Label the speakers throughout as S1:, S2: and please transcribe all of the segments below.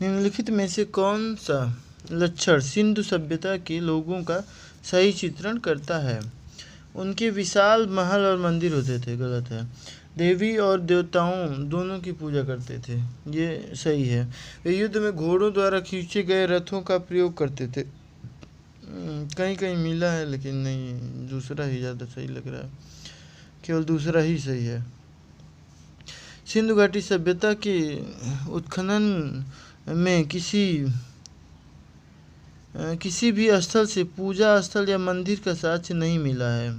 S1: निम्नलिखित में से कौन सा लक्षण सिंधु सभ्यता के लोगों का सही चित्रण करता है? उनके विशाल महल और मंदिर होते थे। गलत है। देवी और देवताओं दोनों की पूजा करते थे। ये सही है। वे युद्ध में घोड़ों द्वारा खींचे गए रथों का प्रयोग करते थे। कहीं कहीं मिला है लेकिन नहीं, दूसरा ही ज़्यादा सही लग रहा है। केवल दूसरा ही सही है। सिंधु घाटी सभ्यता के उत्खनन में किसी भी स्थल से पूजा स्थल या मंदिर का साक्ष्य नहीं मिला है।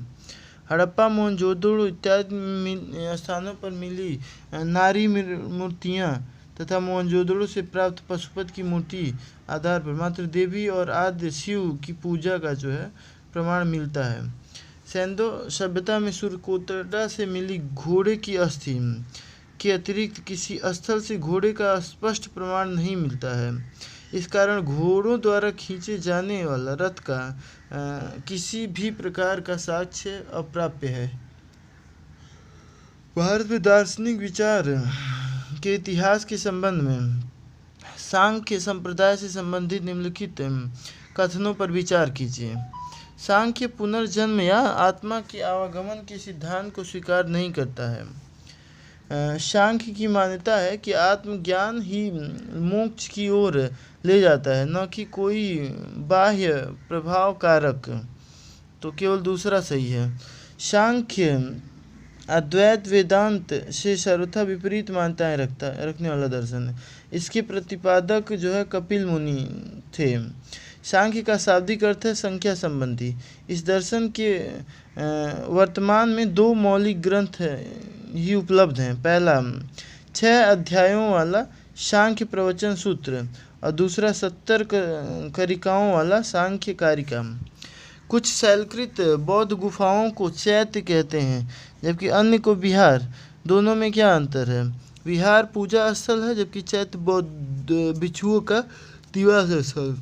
S1: हड़प्पा, मोहनजोदड़ो इत्यादि स्थानों पर मिली नारी मूर्तियाँ तथा मोहनजोदड़ो से प्राप्त पशुपति की मूर्ति आधार पर मात्र देवी और आद्य शिव की पूजा का जो है प्रमाण मिलता है। सिंधु सभ्यता में सूर्यकोटड़ा से मिली घोड़े की अस्थि के अतिरिक्त किसी स्थल से घोड़े का स्पष्ट प्रमाण नहीं मिलता है। इस कारण घोड़ों द्वारा खींचे जाने वाला रथ का किसी भी प्रकार का साक्ष्य अप्राप्य है। भारत में दार्शनिक विचार के इतिहास के संबंध में सांख्य संप्रदाय से संबंधित निम्नलिखित कथनों पर विचार कीजिए। सांख्य पुनर्जन्म या आत्मा के आवागमन के सिद्धांत को स्वीकार नहीं करता है। सांख्य की मान्यता है कि आत्मज्ञान ही मोक्ष की ओर ले जाता है, न कि कोई बाह्य प्रभाव कारक। तो केवल दूसरा सही है। सांख्य अद्वैत वेदांत से सर्वथा विपरीत मान्यताएं रखने वाला दर्शन है। इसके प्रतिपादक जो है कपिल मुनि थे। सांख्य का शाब्दिक अर्थ है संख्या संबंधी। इस दर्शन के वर्तमान में 2 मौलिक ग्रंथ ही उपलब्ध हैं। पहला 6 अध्यायों वाला सांख्य प्रवचन सूत्र और दूसरा 70 कारिकाओं वाला सांख्य कारिका। कुछ शैलकृत बौद्ध गुफाओं को चैत्य कहते हैं जबकि अन्य को विहार। दोनों में क्या अंतर है? विहार पूजा स्थल है जबकि चैत्य बौद्ध भिक्षुओं का निवास स्थल।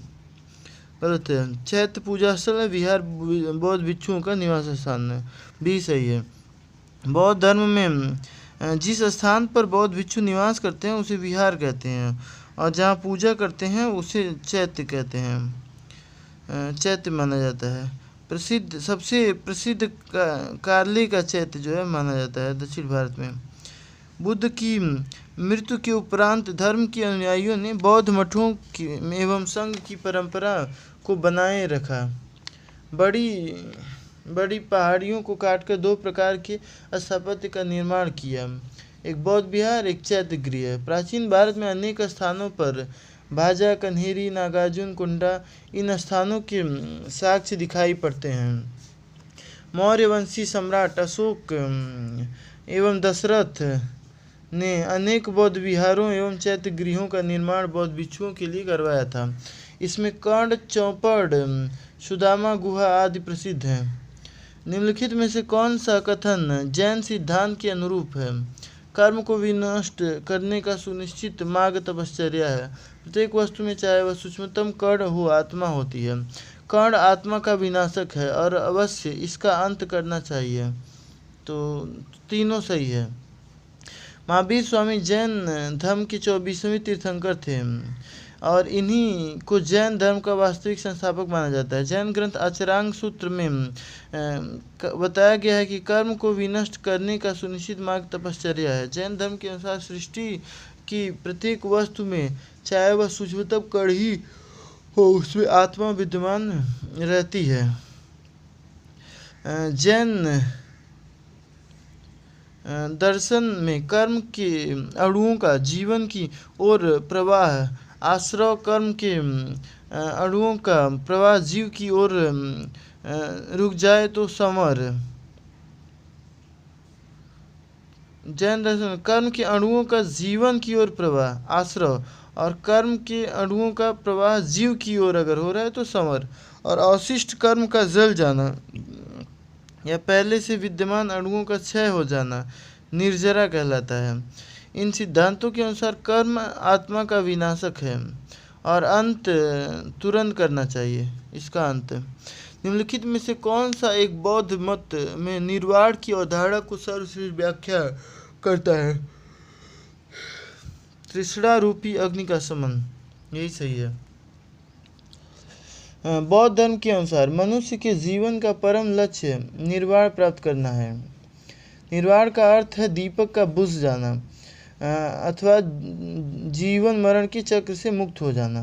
S1: गलत है। चैत्य पूजा स्थल है, विहार बौद्ध भिक्षुओं का निवास स्थान है। भी सही है। बौद्ध धर्म में जिस स्थान पर बौद्ध भिक्षु निवास करते हैं उसे विहार कहते हैं और जहाँ पूजा करते हैं उसे चैत्य कहते हैं, चैत्य माना जाता है। सबसे प्रसिद्ध कार्ले का चैत्य जो है माना जाता है दक्षिण भारत में। बुद्ध की मृत्यु के उपरांत धर्म के अनुयायियों ने बौद्ध मठों की एवं संघ की परंपरा को बनाए रखा। बड़ी पहाड़ियों को काटकर 2 प्रकार के स्थापत्य का निर्माण किया, एक बौद्ध विहार, एक चैत्य गृह। प्राचीन भारत में अनेक स्थानों पर भाजा, कन्हेरी, नागार्जुन कुंडा इन स्थानों के साक्ष्य दिखाई पड़ते हैं। मौर्य वंशी सम्राट अशोक एवं दशरथ ने अनेक बौद्ध विहारों एवं चैत्य गृहों का निर्माण बौद्ध भिक्षुओं के लिए करवाया था। इसमें कर्ण, चौपड़, सुदामा गुहा आदि प्रसिद्ध हैं। निम्नलिखित में से कौन सा कथन जैन सिद्धांत के अनुरूप है? कर्म को विनष्ट करने का सुनिश्चित मार्ग तपश्चर्या है। प्रत्येक वस्तु में चाहे वह सूक्ष्मतम कण हो आत्मा होती है। कण आत्मा का विनाशक है और अवश्य इसका अंत करना चाहिए। तो तीनों सही है। महावीर स्वामी जैन धर्म के 24वें तीर्थंकर थे और इन्हीं को जैन धर्म का वास्तविक संस्थापक माना जाता है। जैन ग्रंथ आचरांग सूत्र में बताया गया है कि कर्म को विनष्ट करने का सुनिश्चित मार्ग तपश्चर्या है। जैन धर्म के अनुसार सृष्टि की प्रत्येक वस्तु में चाहे वह सूक्ष्मतम कण ही हो उसमें आत्मा विद्यमान रहती है। जैन दर्शन में कर्म के अणुओं का जीवन की ओर प्रवाह, आश्रव कर्म के अणुओं का प्रवाह जीव की ओर रुक जाए तो समर। जैन दर्शन कर्म के अणुओं का जीवन की ओर प्रवाह आश्रव और कर्म के अणुओं का प्रवाह जीव की ओर अगर हो रहा है तो समर, और अवशिष्ट कर्म का जल जाना या पहले से विद्यमान अणुओं का क्षय हो जाना निर्जरा कहलाता है। इन सिद्धांतों के अनुसार कर्म आत्मा का विनाशक है और अंत तुरंत करना चाहिए इसका अंत। निम्नलिखित में से कौन सा एक बौद्ध मत में निर्वाण की अवधारणा को सर्वश्रेष्ठ व्याख्या करता है? तृष्णा रूपी अग्नि का शमन। यही सही है। बौद्ध धर्म के अनुसार मनुष्य के जीवन का परम लक्ष्य निर्वाण प्राप्त करना है। निर्वाण का अर्थ है दीपक का बुझ जाना अथवा जीवन मरण के चक्र से मुक्त हो जाना।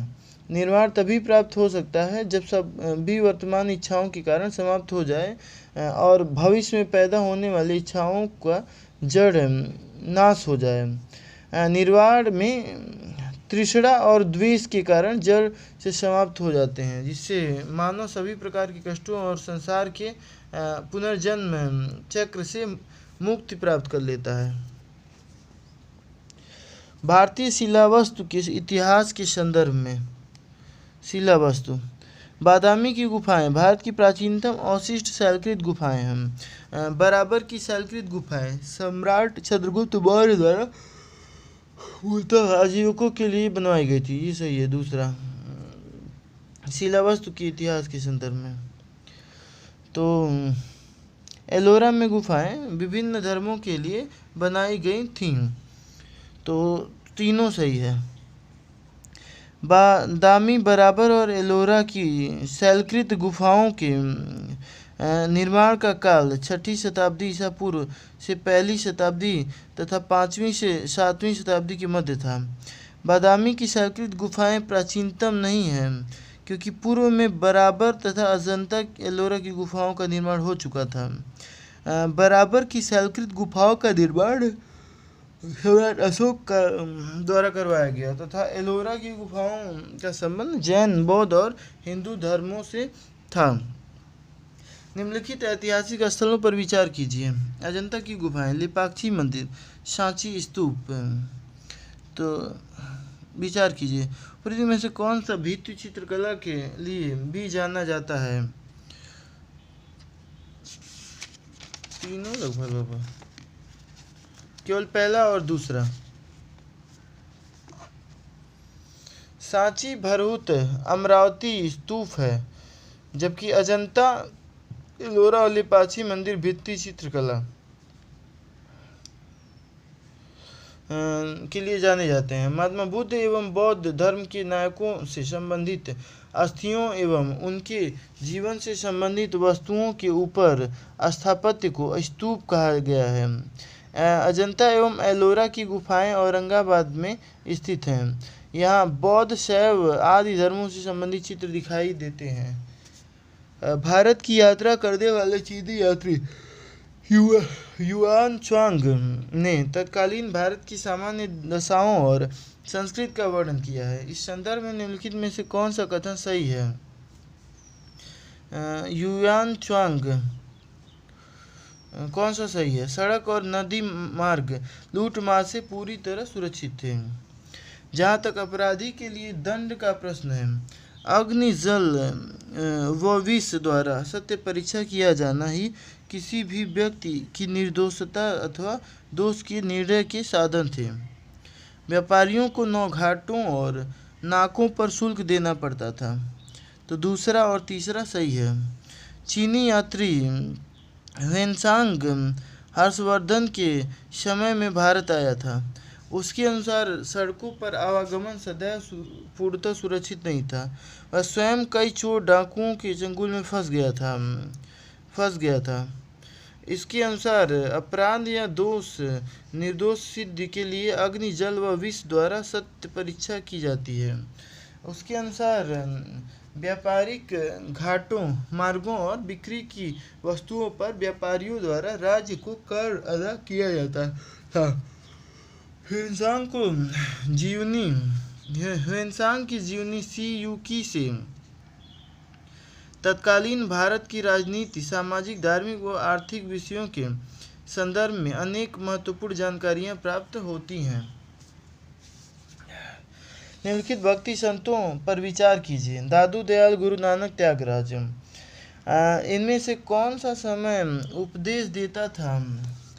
S1: निर्वाण तभी प्राप्त हो सकता है जब सभी वर्तमान इच्छाओं के कारण समाप्त हो जाए और भविष्य में पैदा होने वाली इच्छाओं का जड़ नाश हो जाए। निर्वाण में तृष्णा और द्वेष के कारण जड़ से समाप्त हो जाते हैं, जिससे मानव सभी प्रकार के कष्टों और संसार के पुनर्जन्म चक्र से मुक्ति प्राप्त कर लेता है। भारतीय शिलावस्तु के इतिहास के संदर्भ में शिलावस्तु बादामी की गुफाएं भारत की प्राचीनतम अवशिष्ट शैलकृत गुफाएं हैं। बराबर की शैलकृत गुफाएं सम्राट चंद्रगुप्त मौर्य द्वारा मूलतः आजीविकों के लिए बनवाई गई थी। ये सही है। दूसरा, शिलावस्तु के इतिहास के संदर्भ में तो एलोरा में गुफाएं विभिन्न धर्मों के लिए बनाई गई थीं, तो तीनों सही है। बादामी बराबर और एलोरा की शैलकृत गुफाओं के निर्माण का काल 6ठी शताब्दी ईसा पूर्व से 1ली शताब्दी तथा 5वीं से 7वीं शताब्दी के मध्य था। बादामी की शैलकृत गुफाएं प्राचीनतम नहीं हैं, क्योंकि पूर्व में बराबर तथा अजंता एलोरा की गुफाओं का निर्माण हो चुका था। बराबर की शैलकृत गुफाओं का निर्माण सम्राट अशोक का द्वारा करवाया गया तथा एलोरा की गुफाओं का संबंध जैन, बौद्ध और हिंदू धर्मों से था। निम्नलिखित ऐतिहासिक स्थलों पर विचार कीजिए। अजंता की गुफाएं, लेपाक्षी मंदिर, सांची स्तूप। तो विचार कीजिए, पृथ्वी में से कौन सा भित्ति चित्रकला के लिए भी जाना जाता है? तीनों लगभग, केवल पहला और दूसरा। सांची भरहुत अमरावती स्तूप है, जबकि अजंता एलोरा और लेपाक्षी मंदिर भित्ति चित्रकला के लिए जाने जाते हैं। महात्मा बुद्ध एवं बौद्ध धर्म के नायकों से संबंधित अस्थियों एवं उनके जीवन से संबंधित वस्तुओं के ऊपर स्थापत्य को स्तूप कहा गया है। अजंता एवं एलोरा की गुफाएं औरंगाबाद में स्थित हैं। यहाँ बौद्ध, शैव आदि धर्मों से संबंधित चित्र दिखाई देते हैं। भारत की यात्रा करने वाले चीनी यात्री युआन च्वांग ने तत्कालीन भारत की सामान्य दशाओं और संस्कृति का वर्णन किया है। इस संदर्भ में निम्नलिखित में से कौन सा कथन सही है? युआन च्वांग कौन सा सही है? सड़क और नदी मार्ग लूटमार से पूरी तरह सुरक्षित थे। जहाँ तक अपराधी के लिए दंड का प्रश्न है, अग्नि, जल व विष द्वारा सत्य परीक्षा किया जाना ही किसी भी व्यक्ति की निर्दोषता अथवा दोष के निर्णय के साधन थे। व्यापारियों को 9 घाटों और नाकों पर शुल्क देना पड़ता था। तो दूसरा और तीसरा सही है। चीनी यात्री ह्वेनसांग हर्षवर्धन के समय में भारत आया था। उसके अनुसार सड़कों पर आवागमन सदैव पूर्णतः सुरक्षित नहीं था। वह स्वयं कई चोर डाकुओं के चंगुल में फंस गया था। इसके अनुसार अपराध या दोष निर्दोष सिद्धि के लिए अग्नि, जल व विष द्वारा सत्य परीक्षा की जाती है। उसके अनुसार व्यापारिक घाटों, मार्गों और बिक्री की वस्तुओं पर व्यापारियों द्वारा राज्य को कर अदा किया जाता था। ह्वेनसांग की जीवनी सी युकी से तत्कालीन भारत की राजनीति, सामाजिक, धार्मिक व आर्थिक विषयों के संदर्भ में अनेक महत्वपूर्ण जानकारियां प्राप्त होती हैं। निम्नलिखित भक्ति संतों पर विचार कीजिए। दादू दयाल, गुरु नानक, त्यागराज। इनमें से कौन सा समय उपदेश देता था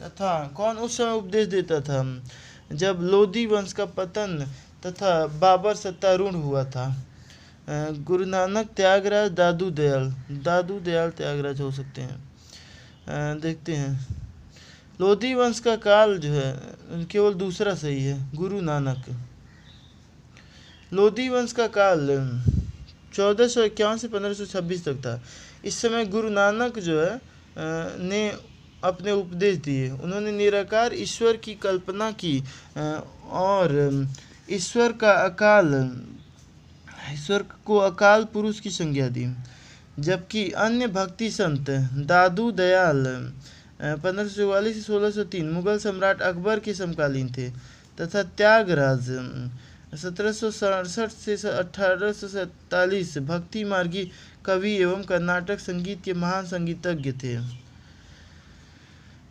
S1: तथा कौन उस समय उपदेश देता था जब लोधी वंश का पतन तथा बाबर सत्तारूढ़ हुआ था? गुरु नानक, त्यागराज, दादू दयाल त्यागराज हो सकते हैं। देखते हैं। लोधी वंश का काल जो है केवल दूसरा सही है, गुरु नानक। लोधी वंश का काल 1451 से 1526 तक था। इस समय गुरु नानक जो है ने अपने उपदेश दिए। उन्होंने निराकार ईश्वर की कल्पना की और ईश्वर को अकाल पुरुष की संज्ञा दी। जबकि अन्य भक्ति संत दादू दयाल 1544 से 1603 मुगल सम्राट अकबर के समकालीन थे तथा त्यागराज 1767 से 1847 भक्ति मार्गी कवि एवं कर्नाटक संगीत के महान संगीतज्ञ थे।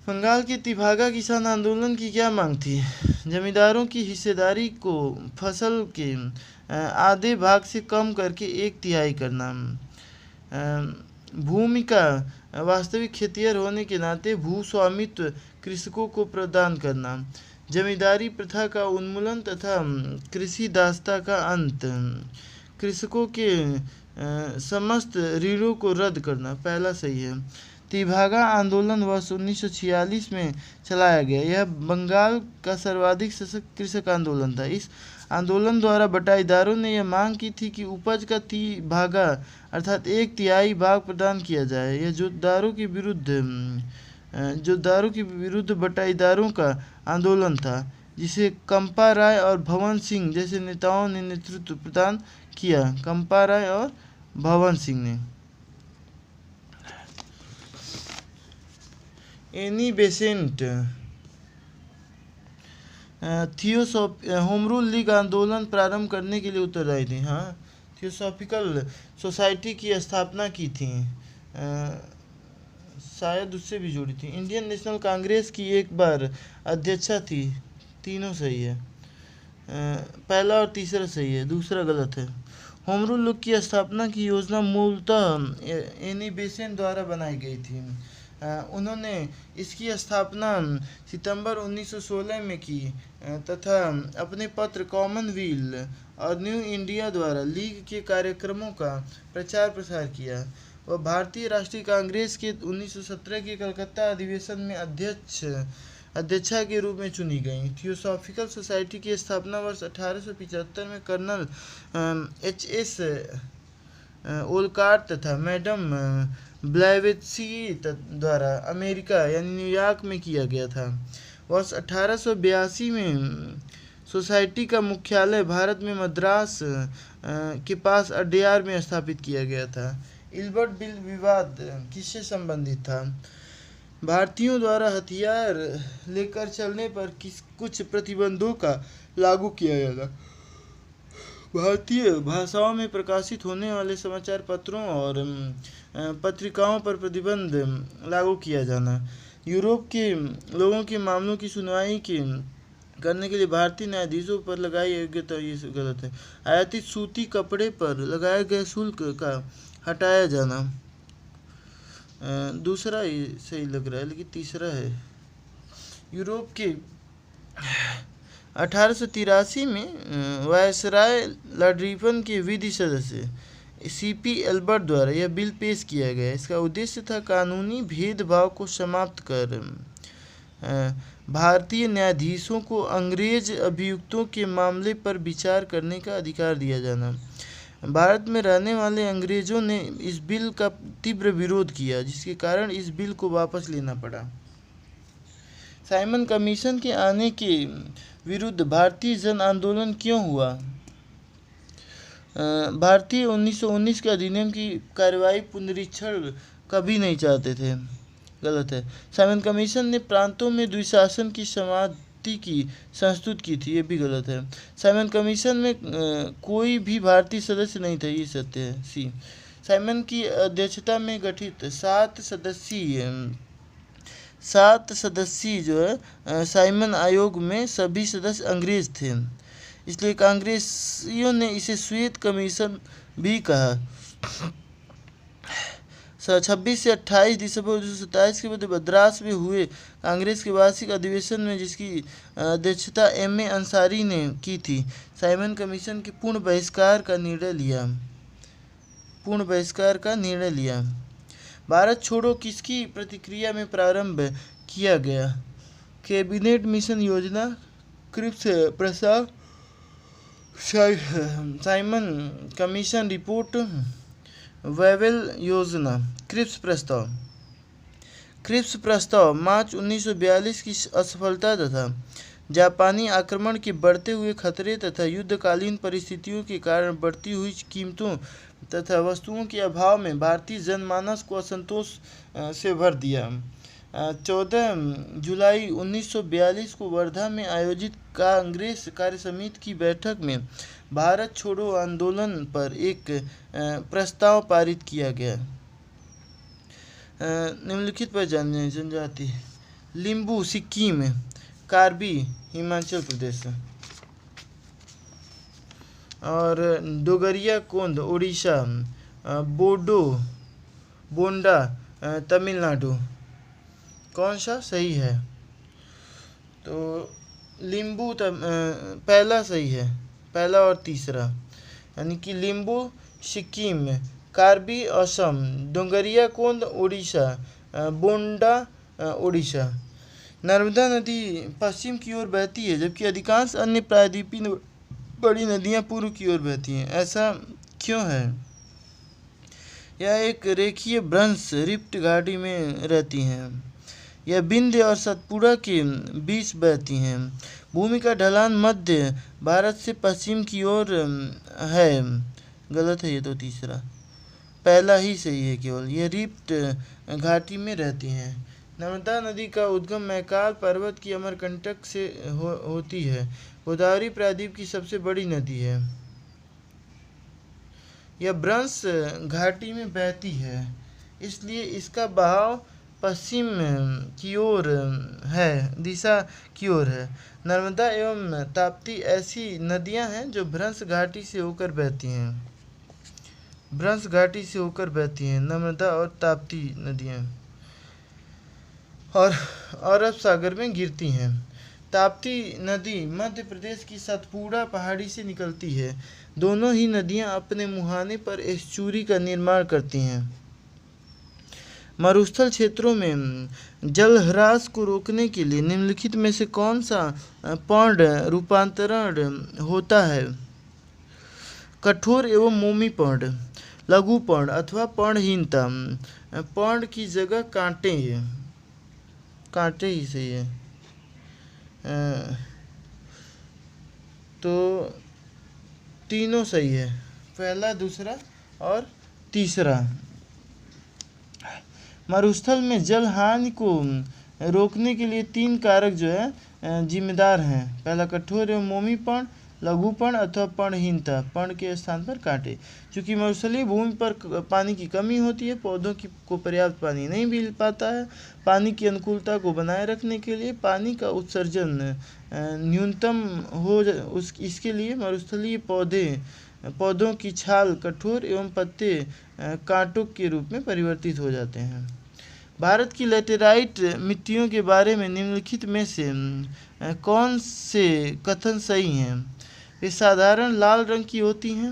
S1: बंगाल के तिभागा किसान आंदोलन की क्या मांग थी? जमींदारों की हिस्सेदारी को फसल के आधे भाग से कम करके 1/3 करना, भूमि का वास्तविक खेतिहर होने के नाते भूस्वामित्व कृषकों को प्रदान करना, जमींदारी प्रथा का उन्मूलन तथा कृषि दासता का अंत, कृषकों के समस्त ऋणों को रद्द करना। पहला सही है। तिभागा आंदोलन वर्ष 1946 में चलाया गया। यह बंगाल का सर्वाधिक सशक्त कृषक आंदोलन था। इस आंदोलन द्वारा बटाईदारों ने यह मांग की थी कि उपज का तिभागा अर्थात 1/3 भाग प्रदान किया जाए। यह जोतदारों के विरुद्ध बटाईदारों का आंदोलन था, जिसे कंपा राय और भवन सिंह जैसे नेताओं ने नेतृत्व प्रदान किया। कंपा राय और भवन सिंह ने। Annie Besant home rule league आंदोलन प्रारंभ करने के लिए उत्तरदायी थी। हाँ, थियोसॉफिकल सोसाइटी की स्थापना की थी, शायद उससे भी जुड़ी थी। इंडियन नेशनल कांग्रेस की एक बार अध्यक्षा थी। तीनों सही है। पहला और तीसरा सही है, दूसरा गलत है। होम रूल लीग की स्थापना की योजना मूलतः एनी बेसेंट द्वारा बनाई गई थी। उन्होंने इसकी स्थापना सितंबर 1916 में की तथा अपने पत्र कॉमनवेल्थ और न्यू इंडिया द्वारा लीग के कार्यक्रमों का प्रचार प्रसार किया। वह भारतीय राष्ट्रीय कांग्रेस के 1917 के कलकत्ता अधिवेशन में अध्यक्षा के रूप में चुनी गई। थियोसॉफिकल सोसाइटी की स्थापना वर्ष 1875 में कर्नल H.S. ओलकाट तथा मैडम ब्लेवेत्सी द्वारा अमेरिका यानी न्यूयॉर्क में किया गया था। वर्ष 1882 में सोसाइटी का मुख्यालय भारत में मद्रास के पास अड्यार में स्थापित किया गया था। इल्बर्ट बिल विवाद किससे संबंधित था? भारतीयों द्वारा हथियार लेकर चलने पर कुछ प्रतिबंधों का लागू किया गया था। भारतीय भाषाओं में प्रकाशित होने वाले समाचार पत्रों और पत्रिकाओं पर प्रतिबंध लागू किया जाना, यूरोप के लोगों के मामलों की सुनवाई करने के लिए भारतीय न्यायाधीशों पर लगाई योग्यता, ये गलत है। आयातित सूती कपड़े पर लगाए गए शुल्क का हटाया जाना, दूसरा ही सही लग रहा है लेकिन तीसरा है। यूरोप के 1883 में वायसराय लॉर्ड रिपन के विधि सदस्य C.P. एल्बर्ट द्वारा यह बिल पेश किया गया। इसका उद्देश्य था कानूनी भेदभाव को समाप्त कर भारतीय न्यायाधीशों को अंग्रेज अभियुक्तों के मामले पर विचार करने का अधिकार दिया जाना। भारत में रहने वाले अंग्रेजों ने इस बिल का तीव्र विरोध किया, जिसके कारण इस बिल को वापस लेना पड़ा। साइमन कमीशन के आने के विरुद्ध भारतीय जन आंदोलन क्यों हुआ? भारतीय 1919 के अधिनियम की कार्रवाई पुनरीक्षण कभी नहीं चाहते थे, गलत है। साइमन कमीशन ने प्रांतों में द्विशासन की समाप्ति की संस्तुत की थी, ये भी गलत है। साइमन कमीशन में कोई भी भारतीय सदस्य नहीं था, ये सत्य है। सी साइमन की अध्यक्षता में गठित 7 सदस्यीय जो है साइमन आयोग में सभी सदस्य अंग्रेज थे, इसलिए कांग्रेसियों ने इसे श्वेत कमीशन भी कहा। 26 से 28 दिसंबर 1927 के मध्य मद्रास में हुए कांग्रेस के वार्षिक अधिवेशन में, जिसकी अध्यक्षता M.A. अंसारी ने की थी, साइमन कमीशन के पूर्ण बहिष्कार का निर्णय लिया। भारत छोड़ो किसकी प्रतिक्रिया में प्रारंभ किया गया? कैबिनेट मिशन योजना, क्रिप्स प्रस्ताव, साइमन कमीशन रिपोर्ट, वेवेल योजना, क्रिप्स प्रस्ताव मार्च 1942 की असफलता तथा जापानी आक्रमण के बढ़ते हुए खतरे तथा युद्धकालीन परिस्थितियों के कारण बढ़ती हुई कीमतों तथा वस्तुओं के अभाव में भारतीय जनमानस को असंतोष से भर दिया। 14 जुलाई 1942 को वर्धा में आयोजित कांग्रेस कार्यसमिति की बैठक में भारत छोड़ो आंदोलन पर एक प्रस्ताव पारित किया गया। निम्नलिखित पर जनजाति: लिम्बू सिक्किम, कार्बी हिमाचल प्रदेश और डोगरिया कोंद उड़ीसा, बोंडा तमिलनाडु। कौन सा सही है? तो लिम्बू पहला सही है, पहला और तीसरा, यानी कि लिम्बू सिक्किम, कार्बी असम, डोंगरिया कोंद उड़ीसा, बोंडा उड़ीसा। नर्मदा नदी पश्चिम की ओर बहती है जबकि अधिकांश अन्य प्रायद्वीपीय बड़ी नदियां पूर्व की ओर बहती हैं। ऐसा क्यों है? यह एक रेखीय भ्रंश रिफ्ट घाटी में रहती हैं। यह विंध्य और सतपुड़ा के बीच बहती हैं। भूमि का ढलान मध्य भारत से पश्चिम की ओर है। गलत है ये तो तीसरा, पहला ही सही है केवल। ये रिफ्ट घाटी में रहती हैं। नर्मदा नदी का उद्गम मैकाल पर्वत की अमरकंटक से होती है। गोदावरी प्रायद्वीप की सबसे बड़ी नदी है। यह भ्रंश घाटी में बहती है, इसलिए इसका बहाव पश्चिम की ओर है, दिशा की ओर है। नर्मदा एवं ताप्ती ऐसी नदियां हैं जो भ्रंश घाटी से होकर बहती हैं। भ्रंश घाटी से होकर बहती हैं नर्मदा और ताप्ती नदियां, और अरब सागर में गिरती हैं। ताप्ती नदी मध्य प्रदेश की सतपुड़ा पहाड़ी से निकलती है। दोनों ही नदियां अपने मुहाने पर एस्चुरी का निर्माण करती हैं। मरुस्थल क्षेत्रों में जलह्रास को रोकने के लिए निम्नलिखित में से कौन सा पर्ण रूपांतरण होता है? कठोर एवं मोमी पर्ण, लघु पर्ण अथवा पर्णहीनता। पर्ण की जगह कांटे ही सही है। तो तीनों सही है, पहला, दूसरा और तीसरा। मरुस्थल में जल हानि को रोकने के लिए 3 कारक जो है जिम्मेदार हैं। पहला कठोर एवं मोमी पर्ण, लघुपर्ण अथवा पर्णहीनता, पर्ण के स्थान पर कांटे। चूँकि मरुस्थलीय भूमि पर पानी की कमी होती है, पौधों को पर्याप्त पानी नहीं मिल पाता है। पानी की अनुकूलता को बनाए रखने के लिए पानी का उत्सर्जन न्यूनतम हो इसके लिए मरुस्थलीय पौधों की छाल कठोर एवं पत्ते कांटों के रूप में परिवर्तित हो जाते हैं। भारत की लैटेराइट मिट्टियों के बारे में निम्नलिखित में से कौन से कथन सही हैं? वे साधारण लाल रंग की होती हैं।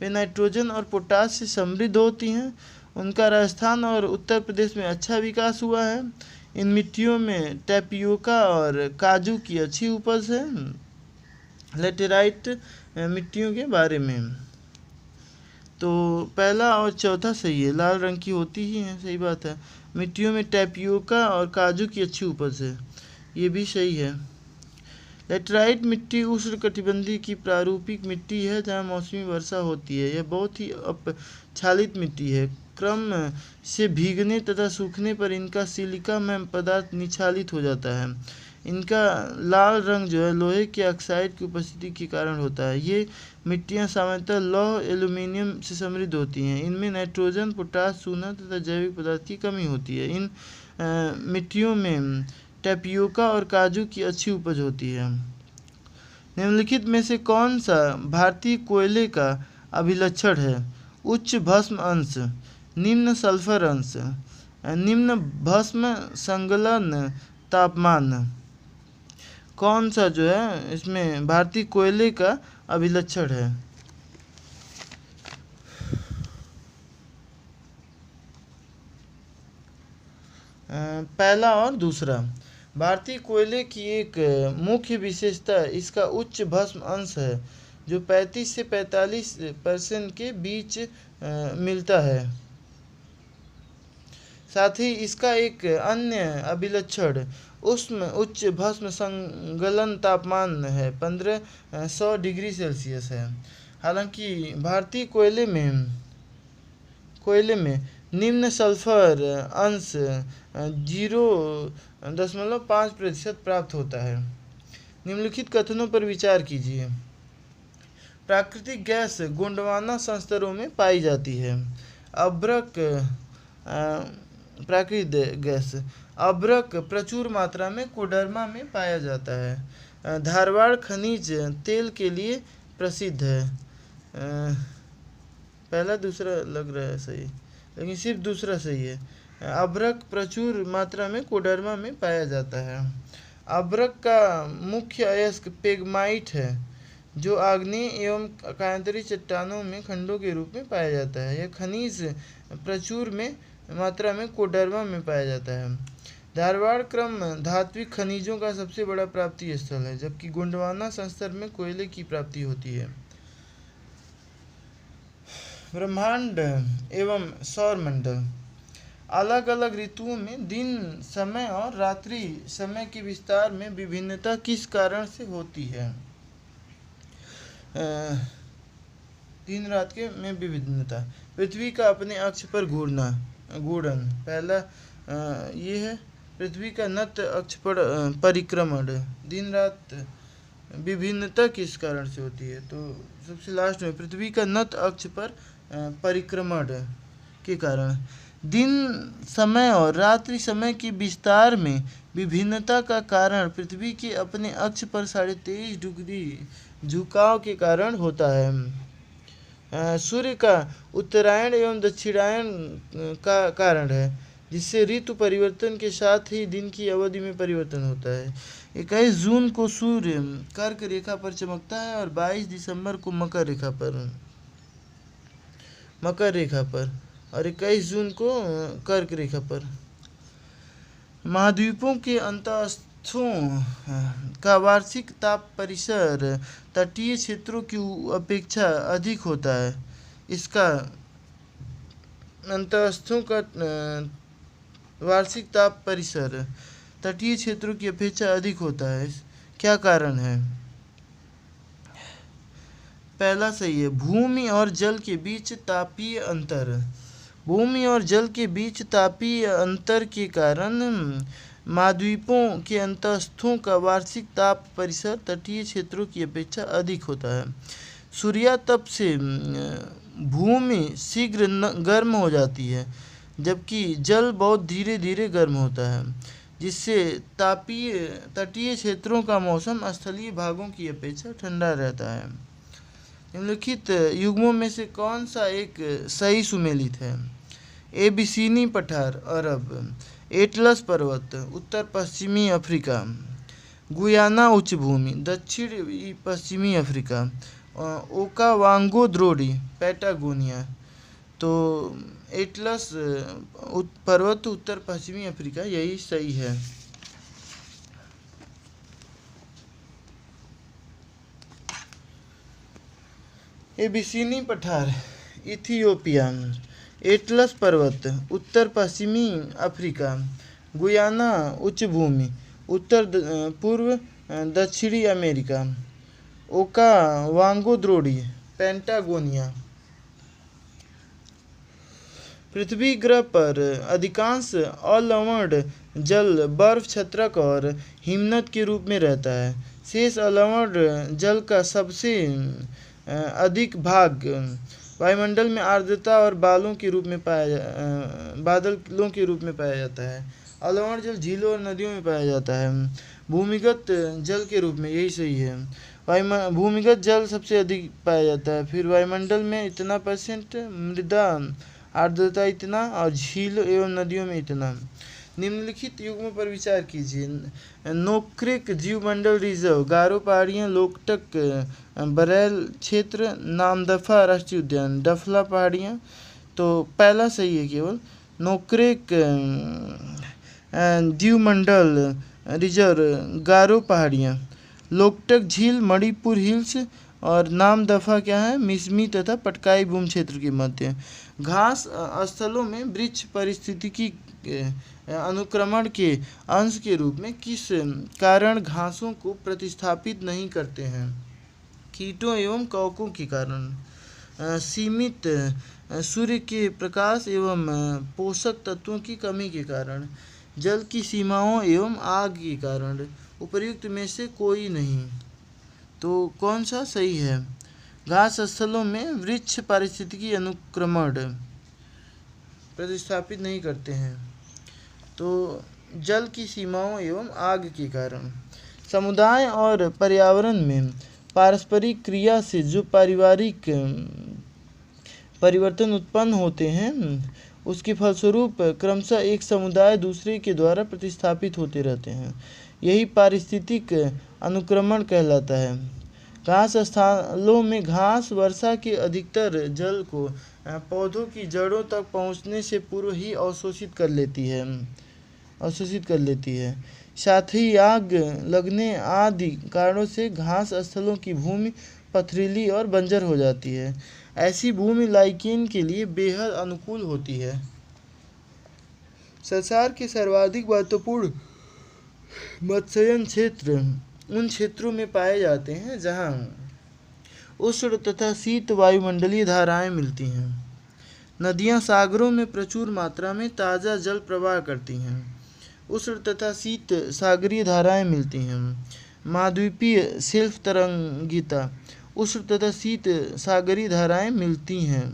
S1: वे नाइट्रोजन और पोटास से समृद्ध होती हैं। उनका राजस्थान और उत्तर प्रदेश में अच्छा विकास हुआ है। इन मिट्टियों में टैपियोका और काजू की अच्छी उपज है। लैटेराइट मिट्टियों के बारे में तो पहला और चौथा सही है, लाल रंग की होती ही हैं, सही बात है। मिट्टियों में टैपियोका और काजू की अच्छी उपज है, ये भी सही है। लैटेराइट मिट्टी उष्णकटिबंधीय की प्रारूपिक मिट्टी है जहाँ मौसमी वर्षा होती है। यह बहुत ही अपक्षालित मिट्टी है। क्रम से भीगने तथा सूखने पर इनका सिलिकामय पदार्थ निक्षालित हो जाता है। इनका लाल रंग जो है लोहे के ऑक्साइड की उपस्थिति के कारण होता है। ये मिट्टियाँ सामान्यतः लौह एल्यूमीनियम से समृद्ध होती हैं। इनमें नाइट्रोजन, पोटास, चूना तथा जैविक पदार्थ की कमी होती है। इन मिट्टियों में टैपियोका और काजू की अच्छी उपज होती है। निम्नलिखित में से कौन सा भारतीय कोयले का अभिलक्षण है? उच्च भस्म अंश, निम्न सल्फर अंश, निम्न भस्म संगलन तापमान। कौन सा जो है इसमें भारतीय कोयले का अभिलक्षण है? पहला और दूसरा। भारतीय कोयले की एक मुख्य विशेषता इसका उच्च भस्म अंश है। जो 35 से 45% के बीच मिलता है। साथ ही इसका एक अन्य अभिलक्षण उष्ण उच्च भस्म संगलन तापमान है 1500 डिग्री सेल्सियस है। हालांकि भारतीय कोयले में निम्न सल्फर अंश 0.5% प्राप्त होता है। निम्नलिखित कथनों पर विचार कीजिए। प्राकृतिक गैस गोंडवाना संस्तरों में पाई जाती है। अभ्रक प्राकृतिक गैस अभ्रक प्रचुर मात्रा में कोडरमा में पाया जाता है। धारवाड़ खनिज तेल के लिए प्रसिद्ध है। पहला दूसरा लग रहा है सही, लेकिन सिर्फ दूसरा सही है। अभ्रक प्रचुर मात्रा में कोडरमा में पाया जाता है। अभ्रक का मुख्य अयस्क पेगमाइट है, जो आग्नेय एवं कायांतरी चट्टानों में खंडों के रूप में पाया जाता है। यह खनिज प्रचुर मात्रा में कोडरमा में पाया जाता है। धारवाड़ क्रम धात्विक खनिजों का सबसे बड़ा प्राप्ति स्थल है, जबकि गोंडवाना संस्तर में कोयले की प्राप्ति होती है। ब्रह्मांड एवं सौरमंडल। अलग अलग ऋतुओं में दिन समय और रात्रि समय के विस्तार में विभिन्नता किस कारण से होती है? दिन रात के में विभिन्नता। पृथ्वी का अपने अक्ष पर घूर्णन। पहला ये है पृथ्वी का नत अक्ष पर परिक्रमण। दिन रात विभिन्नता किस कारण से होती है? तो सबसे लास्ट में पृथ्वी का नत अक्ष पर परिक्रमण के कारण। दिन समय और रात्रि समय के विस्तार में विभिन्नता का कारण पृथ्वी के अपने अक्ष पर 23.5 डिग्री झुकाव के कारण होता है। सूर्य का उत्तरायण एवं दक्षिणायन का कारण है, जिससे ऋतु परिवर्तन के साथ ही दिन की अवधि में परिवर्तन होता है। 21 जून को सूर्य कर्क रेखा पर चमकता है और 22 दिसंबर को मकर रेखा पर और 21 जून को कर्क रेखा पर। महाद्वीपों के अंतस्थों का वार्षिक ताप परिसर तटीय क्षेत्रों की अपेक्षा अधिक होता है। इसका अंतस्थों का वार्षिक ताप परिसर तटीय क्षेत्रों की अपेक्षा अधिक होता है। क्या कारण है? पहला सही है, भूमि और जल के बीच तापीय अंतर। भूमि और जल के बीच तापीय अंतर के कारण महाद्वीपों के अंतस्थों का वार्षिक ताप परिसर तटीय क्षेत्रों की अपेक्षा अधिक होता है। सूर्यातप से भूमि शीघ्र गर्म हो जाती है, जबकि जल बहुत धीरे धीरे गर्म होता है, जिससे तटीय क्षेत्रों का मौसम स्थलीय भागों की अपेक्षा ठंडा रहता है। निम्नलिखित युग्मों में से कौन सा एक सही सुमेलित है? एबिसीनी पठार अरब, एटलस पर्वत उत्तर पश्चिमी अफ्रीका, गुयाना उच्च भूमि दक्षिण पश्चिमी अफ्रीका, ओकावांगो द्रोडी पैटागोनिया। तो एटलस पर्वत उत्तर पश्चिमी अफ्रीका यही सही है। एबिसीनी पठार इथियोपिया, एटलस पर्वत उत्तर पश्चिमी अफ्रीका, गुयाना उच्च भूमि उत्तर पूर्व दक्षिणी अमेरिका, ओकावांगो द्रोडी पैटागोनिया। पृथ्वी ग्रह पर अधिकांश अलवण जल बर्फ छत्रक और हिमनद के रूप में रहता है। शेष अलवण जल का सबसे अधिक भाग वायुमंडल में आर्द्रता और बादलों के रूप में पाया जाता है। अलवण जल झीलों और नदियों में पाया जाता है। भूमिगत जल के रूप में यही सही है। भूमिगत जल सबसे अधिक पाया जाता है, फिर वायुमंडल में इतना %, मृदा आर्द्रता इतना और झीलों एवं नदियों में इतना। निम्नलिखित युग्मों पर विचार कीजिए। नोक्रेक जीवमंडल रिजर्व, गारो पहाड़ियाँ, लोकटक बरैल क्षेत्र, नामदफा राष्ट्रीय उद्यान, डफला पहाड़ियाँ। तो पहला सही है केवल। नोक्रेक जीवमंडल रिजर्व, गारो पहाड़ियाँ, लोकटक झील, मणिपुर हिल्स और नाम दफा क्या है, मिसमी तथा पटकाई भूमि क्षेत्र के मध्य। घास स्थलों में वृक्ष पारिस्थितिकी अनुक्रमण के अंश के रूप में किस कारण घासों को प्रतिस्थापित नहीं करते हैं? कीटों एवं कवकों के कारण, सीमित सूर्य के प्रकाश एवं पोषक तत्वों की कमी के कारण, जल की सीमाओं एवं आग के कारण, उपर्युक्त में से कोई नहीं। तो कौन सा सही है? घास स्थलों में वृक्ष पारिस्थितिकी अनुक्रमण प्रतिस्थापित नहीं करते हैं, तो जल की सीमाओं एवं आग के कारण। समुदाय और पर्यावरण में पारस्परिक क्रिया से जो पारिवारिक परिवर्तन उत्पन्न होते हैं, उसके फलस्वरूप क्रमशः एक समुदाय दूसरे के द्वारा प्रतिस्थापित होते रहते हैं। यही पारिस्थितिक अनुक्रमण कहलाता है। घास स्थलों में घास वर्षा के अधिकतर जल को पौधों की जड़ों तक पहुंचने से पूर्व ही अवशोषित कर लेती है। साथ ही आग लगने आदि कारणों से घास स्थलों की भूमि पथरीली और बंजर हो जाती है। ऐसी भूमि लाइकेन के लिए बेहद अनुकूल होती है। संसार के सर्वाधिक महत्वपूर्ण मत्स्यन क्षेत्र उन क्षेत्रों में पाए जाते हैं जहां उष्ण तथा शीत वायुमंडलीय धाराएं मिलती हैं। नदियां सागरों में प्रचुर मात्रा में ताज़ा जल प्रवाह करती हैं। उष्ण तथा शीत सागरीय धाराएं मिलती हैं। महाद्वीपीय शेल्फ तरंगिता उष्ण तथा शीत सागरीय धाराएं मिलती हैं।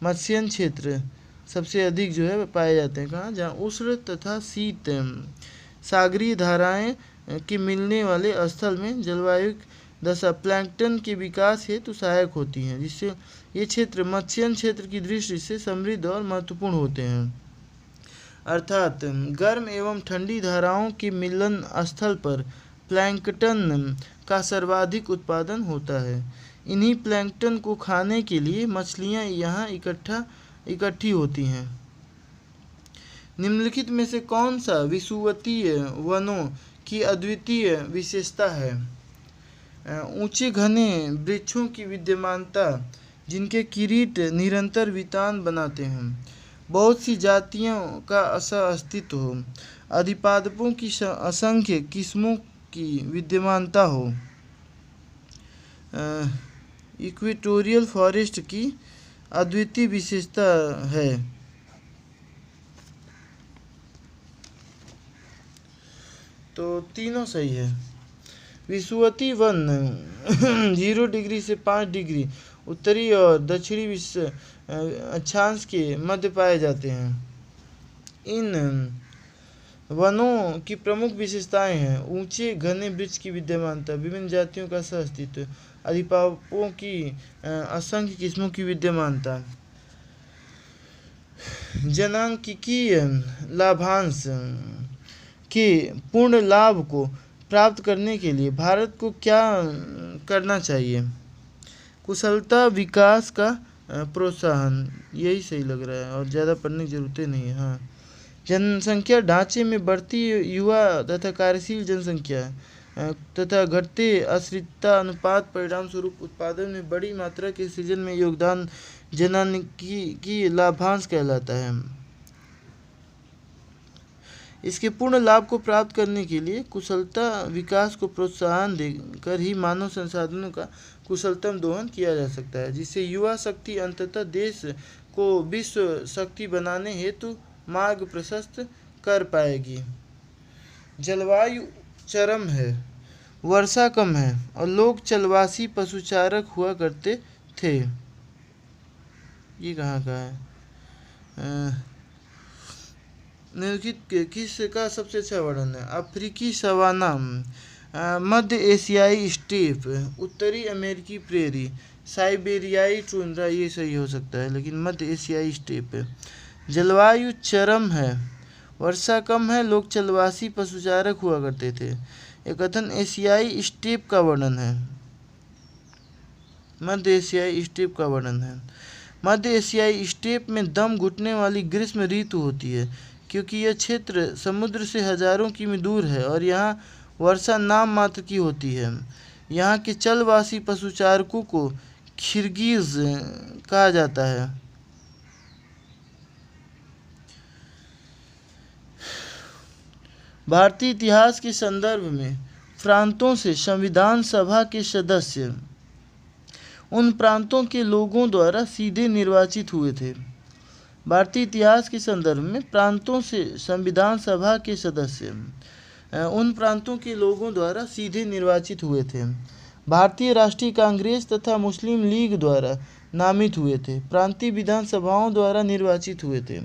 S1: मत्स्यन क्षेत्र सबसे अधिक जो है पाए जाते हैं कहाँ, जहाँ उष्ण तथा शीत सागरीय धाराएं के मिलने वाले स्थल में जलवायु दशा प्लैंकटन के विकास हेतु सहायक होती हैं, जिससे ये क्षेत्र मत्स्यन क्षेत्र की दृष्टि से समृद्ध और महत्वपूर्ण होते हैं। अर्थात गर्म एवं ठंडी धाराओं के मिलन स्थल पर प्लैंकटन का सर्वाधिक उत्पादन होता है। इन्हीं प्लैंकटन को खाने के लिए मछलियां यहाँ इकट्ठी होती हैं। निम्नलिखित में से कौन सा विषुवतीय वनों की अद्वितीय विशेषता है? ऊंचे घने वृक्षों की विद्यमानता, जिनके किरीट निरंतर वितान बनाते हैं। बहुत सी जातियों का अस्तित्व हो। अधिपादपों की असंख्य किस्मों की विद्यमानता हो। इक्वेटोरियल फॉरेस्ट की अद्वितीय विशेषता है। तो तीनों सही है। विषुवतीय वन 0 डिग्री से 5 डिग्री उत्तरी और दक्षिणी अक्षांश के मध्य पाए जाते हैं। इन वनों की प्रमुख विशेषताएं हैं: ऊंचे घने वृक्ष की विद्यमानता, विभिन्न जातियों का सहअस्तित्व, अधिपादपों की असंख्य किस्मों की विद्यमानता। जनांकिकीय लाभांश के पूर्ण लाभ को प्राप्त करने के लिए भारत को क्या करना चाहिए? कुशलता विकास का प्रोत्साहन, यही सही लग रहा है और ज़्यादा पढ़ने की ज़रूरत नहीं है। हाँ, जनसंख्या ढांचे में बढ़ती युवा तथा कार्यशील जनसंख्या तथा घटते आश्रितता अनुपात परिणाम स्वरूप उत्पादन में बड़ी मात्रा के सृजन में योगदान जनांकिकीय लाभांश कहलाता है। इसके पूर्ण लाभ को प्राप्त करने के लिए कुशलता विकास को प्रोत्साहन देकर ही मानव संसाधनों का कुशलतम दोहन किया जा सकता है, जिससे युवा शक्ति अंततः देश को विश्व शक्ति बनाने हेतु मार्ग प्रशस्त कर पाएगी। जलवायु चरम है, वर्षा कम है और लोग चलवासी पशुचारक हुआ करते थे। ये कहाँ का है? निम्नलिखित किसका सबसे अच्छा वर्णन है? अफ्रीकी सवाना, मध्य एशियाई स्टेप, उत्तरी अमेरिकी प्रेरी, साइबेरियाई टुंड्रा, ये सही हो सकता है, लेकिन मध्य एशियाई स्टेप। जलवायु चरम है, वर्षा कम है, लोग चलवासी पशुचारक हुआ करते थे। एक कथन एशियाई स्टेप का वर्णन है, मध्य एशियाई स्टेप का वर्णन है। मध्य एशियाई स्टेप में दम घुटने वाली ग्रीष्म ऋतु होती है, क्योंकि यह क्षेत्र समुद्र से हजारों किमी दूर है और यहाँ वर्षा नाम मात्र की होती है। यहाँ के चलवासी पशुचारकों को किर्गिज कहा जाता है। भारतीय इतिहास के संदर्भ में प्रांतों से संविधान सभा के सदस्य उन प्रांतों के लोगों द्वारा सीधे निर्वाचित हुए थे। भारतीय इतिहास के संदर्भ में प्रांतों से संविधान सभा के सदस्य उन प्रांतों के लोगों द्वारा सीधे निर्वाचित हुए थे। भारतीय राष्ट्रीय कांग्रेस तथा मुस्लिम लीग द्वारा नामित हुए थे। प्रांतीय विधानसभाओं द्वारा निर्वाचित हुए थे।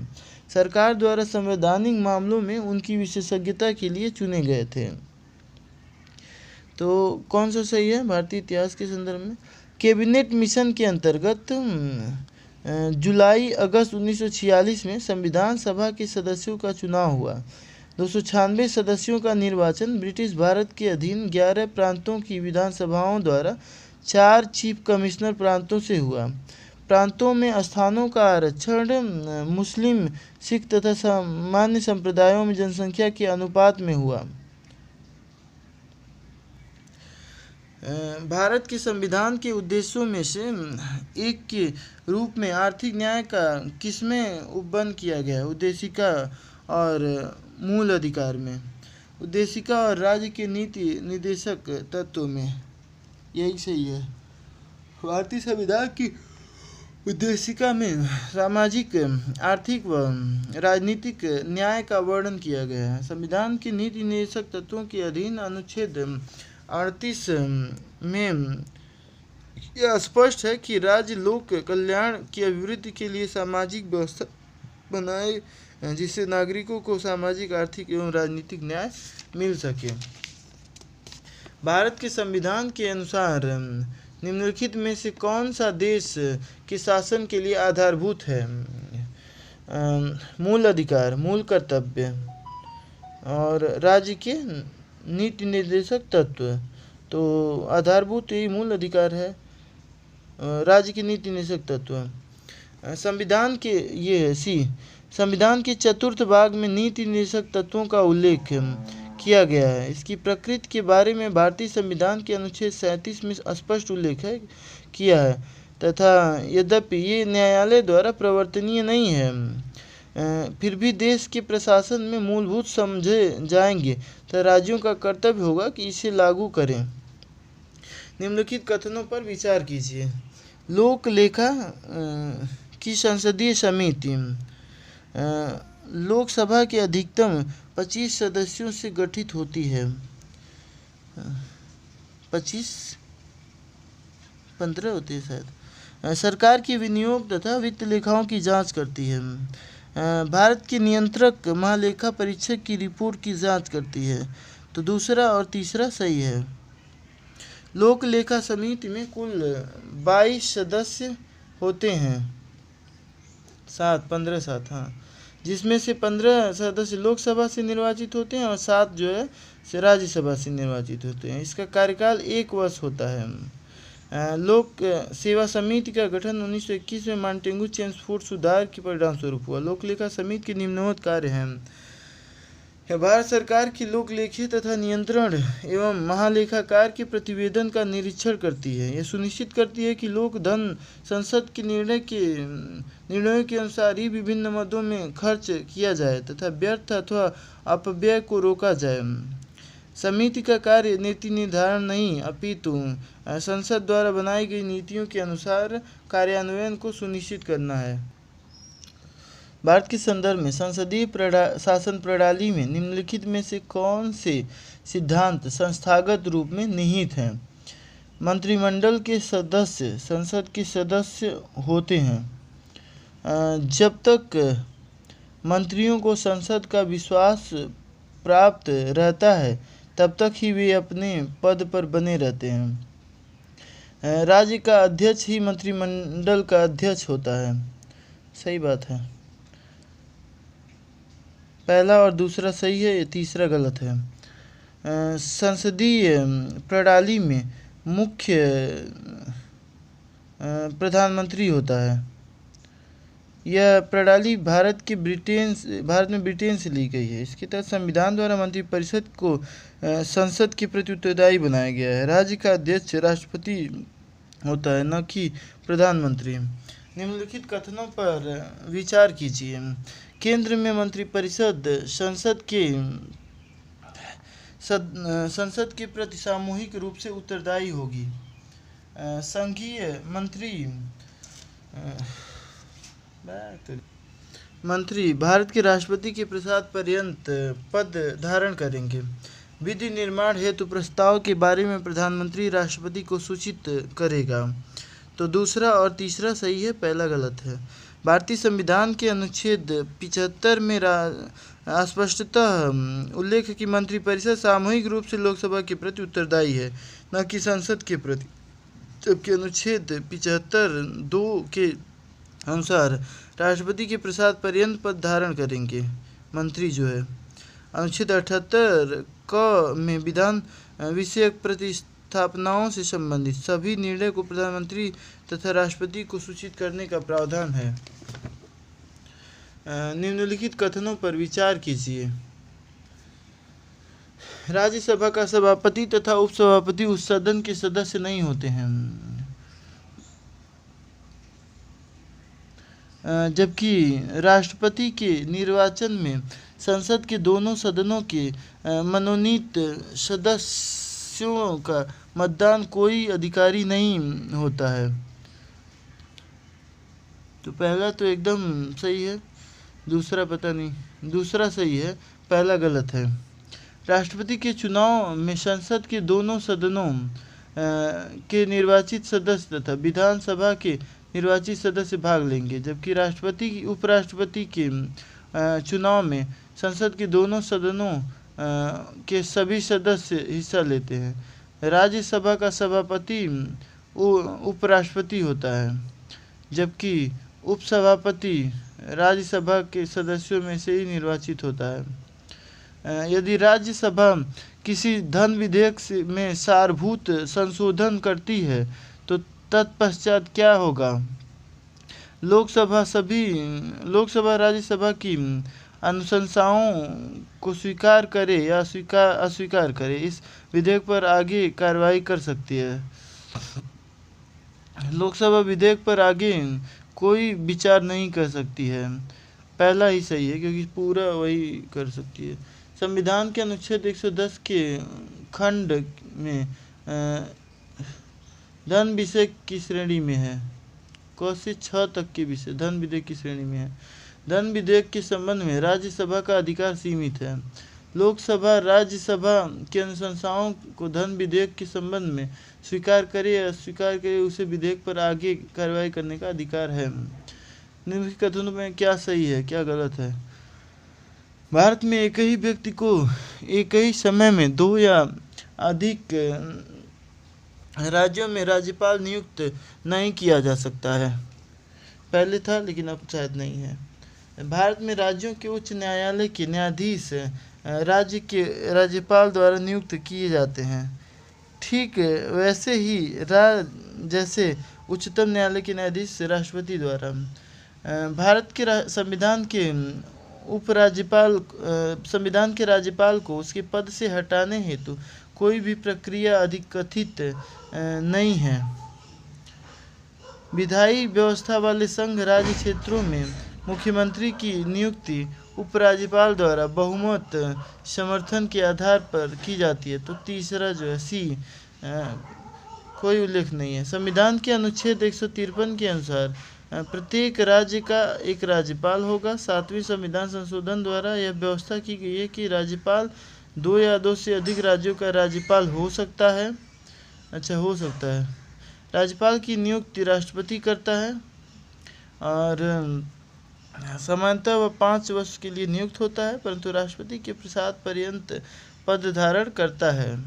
S1: सरकार द्वारा संवैधानिक मामलों में उनकी विशेषज्ञता के लिए चुने गए थे। तो कौन सा सही है भारतीय इतिहास के संदर्भ में? कैबिनेट मिशन के अंतर्गत जुलाई अगस्त 1946 में संविधान सभा के सदस्यों का चुनाव हुआ। 296 सदस्यों का निर्वाचन ब्रिटिश भारत के अधीन 11 प्रांतों की विधानसभाओं द्वारा 4 चीफ कमिश्नर प्रांतों से हुआ। प्रांतों में स्थानों का आरक्षण मुस्लिम, सिख तथा सामान्य संप्रदायों में जनसंख्या के अनुपात में हुआ। भारत के संविधान के उद्देश्यों में से एक के रूप में आर्थिक न्याय का किसमें उपबंध किया गया? उद्देशिका और मूल अधिकार में। उद्देशिका और राज्य के नीति निर्देशक तत्व में। यही सही है। भारतीय संविधान की उद्देशिका में सामाजिक, आर्थिक व राजनीतिक न्याय का वर्णन किया गया है। संविधान के नीति निर्देशक तत्वों के अधीन अनुच्छेद 38 में यह स्पष्ट है कि राज्य लोक कल्याण की अभिवृद्धि के लिए सामाजिक व्यवस्था बनाए जिससे नागरिकों को सामाजिक, आर्थिक एवं राजनीतिक न्याय मिल सके। भारत के संविधान के अनुसार निम्नलिखित में से कौन सा देश के शासन के लिए आधारभूत है? मूल अधिकार, मूल कर्तव्य और राज्य के नीति निर्देशक तत्व। तो आधारभूत ही मूल अधिकार है, राज्य के नीति निर्देशक तत्व। संविधान के ये है सी, संविधान के चतुर्थ भाग में नीति निर्देशक तत्वों का उल्लेख किया गया है। इसकी प्रकृति के बारे में भारतीय संविधान के अनुच्छेद 37 में स्पष्ट उल्लेख किया है तथा यद्यपि ये न्यायालय द्वारा प्रवर्तनीय नहीं है, फिर भी देश के प्रशासन में मूलभूत समझे जाएंगे तो राज्यों का कर्तव्य होगा कि इसे लागू करें। निम्नलिखित कथनों पर विचार कीजिए। लोक लेखा की संसदीय समिति लोकसभा के अधिकतम 25 सदस्यों से गठित होती है। 15 होती है शायद। सरकार की विनियोग तथा वित्त लेखाओं की जांच करती है। भारत के नियंत्रक महालेखा परीक्षक की रिपोर्ट की जांच करती है। तो दूसरा और तीसरा सही है। लोक लेखा समिति में कुल 22 सदस्य होते हैं। 15 हाँ, जिसमें से 15 सदस्य लोकसभा से निर्वाचित होते हैं और 7 जो है से राज्यसभा से निर्वाचित होते हैं। इसका कार्यकाल 1 वर्ष होता है। लोक सेवा समिति का गठन 1921 में मार्टिन चेम्सफोर्ड सुधार के परिणाम स्वरूप हुआ। लोक लेखा समिति के निम्नलिखित कार्य हैं। भारत सरकार की लोक लेखी तथा नियंत्रण एवं महालेखाकार के प्रतिवेदन का निरीक्षण करती है। यह सुनिश्चित करती है कि लोक धन संसद के निर्णयों के अनुसार ही विभिन्न मदों में खर्च किया जाए तथा व्यर्थ अथवा अपव्यय को रोका जाए। समिति का कार्य नीति निर्धारण नहीं अपितु संसद द्वारा बनाई गई नीतियों के अनुसार कार्यान्वयन को सुनिश्चित करना है। भारत के संदर्भ में संसदीय शासन प्रणाली में निम्नलिखित में से कौन से सिद्धांत संस्थागत रूप में निहित हैं? मंत्रिमंडल के सदस्य संसद के सदस्य होते हैं। जब तक मंत्रियों को संसद का विश्वास प्राप्त रहता है तब तक ही वे अपने पद पर बने रहते हैं। राज्य का अध्यक्ष ही मंत्रिमंडल का अध्यक्ष होता है। सही बात है। पहला और दूसरा सही है, तीसरा गलत है। संसदीय प्रणाली में मुख्य प्रधानमंत्री होता है। यह प्रणाली भारत में ब्रिटेन से ली गई है। इसके तहत संविधान द्वारा मंत्रिपरिषद को संसद के प्रति उत्तरदायी बनाया गया है। राज्य का अध्यक्ष राष्ट्रपति होता है, न कि प्रधानमंत्री। निम्नलिखित कथनों पर विचार कीजिए। केंद्र में मंत्रिपरिषद संसद के प्रति सामूहिक रूप से उत्तरदायी होगी। संघीय मंत्री भारत के राष्ट्रपति के प्रसाद पर्यंत पद धारण करेंगे। विधि निर्माण हेतु प्रस्ताव के बारे में प्रधानमंत्री राष्ट्रपति को सूचित करेगा। तो दूसरा और तीसरा सही है, पहला गलत है। भारतीय संविधान के अनुच्छेद 75 में स्पष्टतः उल्लेख है कि मंत्रिपरिषद सामूहिक रूप से लोकसभा के प्रति उत्तरदायी है, न कि संसद के प्रति। जबकि अनुच्छेद 75(2) के अनुसार राष्ट्रपति के प्रसाद पर्यंत पद धारण करेंगे मंत्री जो है। अनुच्छेद 78 क में विधान विषयक प्रतिस्थापनाओं से संबंधित सभी निर्णय को प्रधानमंत्री तथा राष्ट्रपति को सूचित करने का प्रावधान है। निम्नलिखित कथनों पर विचार कीजिए। राज्यसभा का सभापति तथा उपसभापति उस सदन के सदस्य नहीं होते हैं, जबकि राष्ट्रपति के निर्वाचन में संसद के दोनों सदनों के मनोनीत सदस्यों का मतदान कोई अधिकारी नहीं होता है। तो पहला तो एकदम सही है, दूसरा पता नहीं, दूसरा सही है, पहला गलत है। राष्ट्रपति के चुनाव में संसद के दोनों सदनों के निर्वाचित सदस्य तथा विधानसभा के निर्वाचित सदस्य भाग लेंगे, जबकि उपराष्ट्रपति के चुनाव में संसद के दोनों सदनों के सभी सदस्य हिस्सा लेते हैं। राज्यसभा का सभापति उपराष्ट्रपति होता है, जबकि उपसभापति राज्यसभा के सदस्यों में से ही निर्वाचित होता है। यदि राज्यसभा किसी धन विधेयक में सारभूत संशोधन करती है तो तत्पश्चात क्या होगा? लोकसभा राज्यसभा की अनुशंसाओं को स्वीकार करे या अस्वीकार करे, इस विधेयक पर आगे कार्रवाई कर सकती है। लोकसभा विधेयक पर आगे कोई विचार नहीं कर सकती है। पहला ही सही है, क्योंकि पूरा वही कर सकती है। संविधान के अनुच्छेद 110 के खंड में धन विषय की श्रेणी में है। क से 6 तक के विषय धन विधेयक की श्रेणी में है। धन विधेयक के संबंध में राज्यसभा का अधिकार सीमित है। लोकसभा राज्यसभा की अनुशंसाओं को धन विधेयक के संबंध में स्वीकार करे या अस्वीकार करे, उसे विधेयक पर आगे कार्रवाई करने का अधिकार है। निम्नलिखित कथनों में क्या सही है, क्या गलत है? भारत में एक ही व्यक्ति को एक ही समय में 2 या अधिक राज्यों में राज्यपाल नियुक्त नहीं किया जा सकता है। पहले था, लेकिन अब शायद नहीं है। भारत में राज्यों के उच्च न्यायालय के न्यायाधीश राज्य के राज्यपाल द्वारा नियुक्त किए जाते हैं। ठीक वैसे ही जैसे उच्चतम न्यायालय के न्यायाधीश राष्ट्रपति द्वारा। भारत के संविधान के राज्यपाल को उसके पद से हटाने हेतु कोई भी प्रक्रिया अधिकथित नहीं है। विधायी व्यवस्था वाले संघ राज्य क्षेत्रों में मुख्यमंत्री की नियुक्ति उपराज्यपाल द्वारा बहुमत समर्थन के आधार पर की जाती है। तो तीसरा जो है सी, कोई उल्लेख नहीं है। संविधान के अनुच्छेद 153 के अनुसार प्रत्येक राज्य का एक राज्यपाल होगा। 7वें संविधान संशोधन द्वारा यह व्यवस्था की गई है कि राज्यपाल 2 या 2 से अधिक राज्यों का राज्यपाल हो सकता है। हो सकता है। राज्यपाल की नियुक्ति राष्ट्रपति करता है और सामान्यतः वह 5 वर्ष के लिए नियुक्त होता है, परंतु राष्ट्रपति के प्रसाद पर्यंत पद धारण करता है।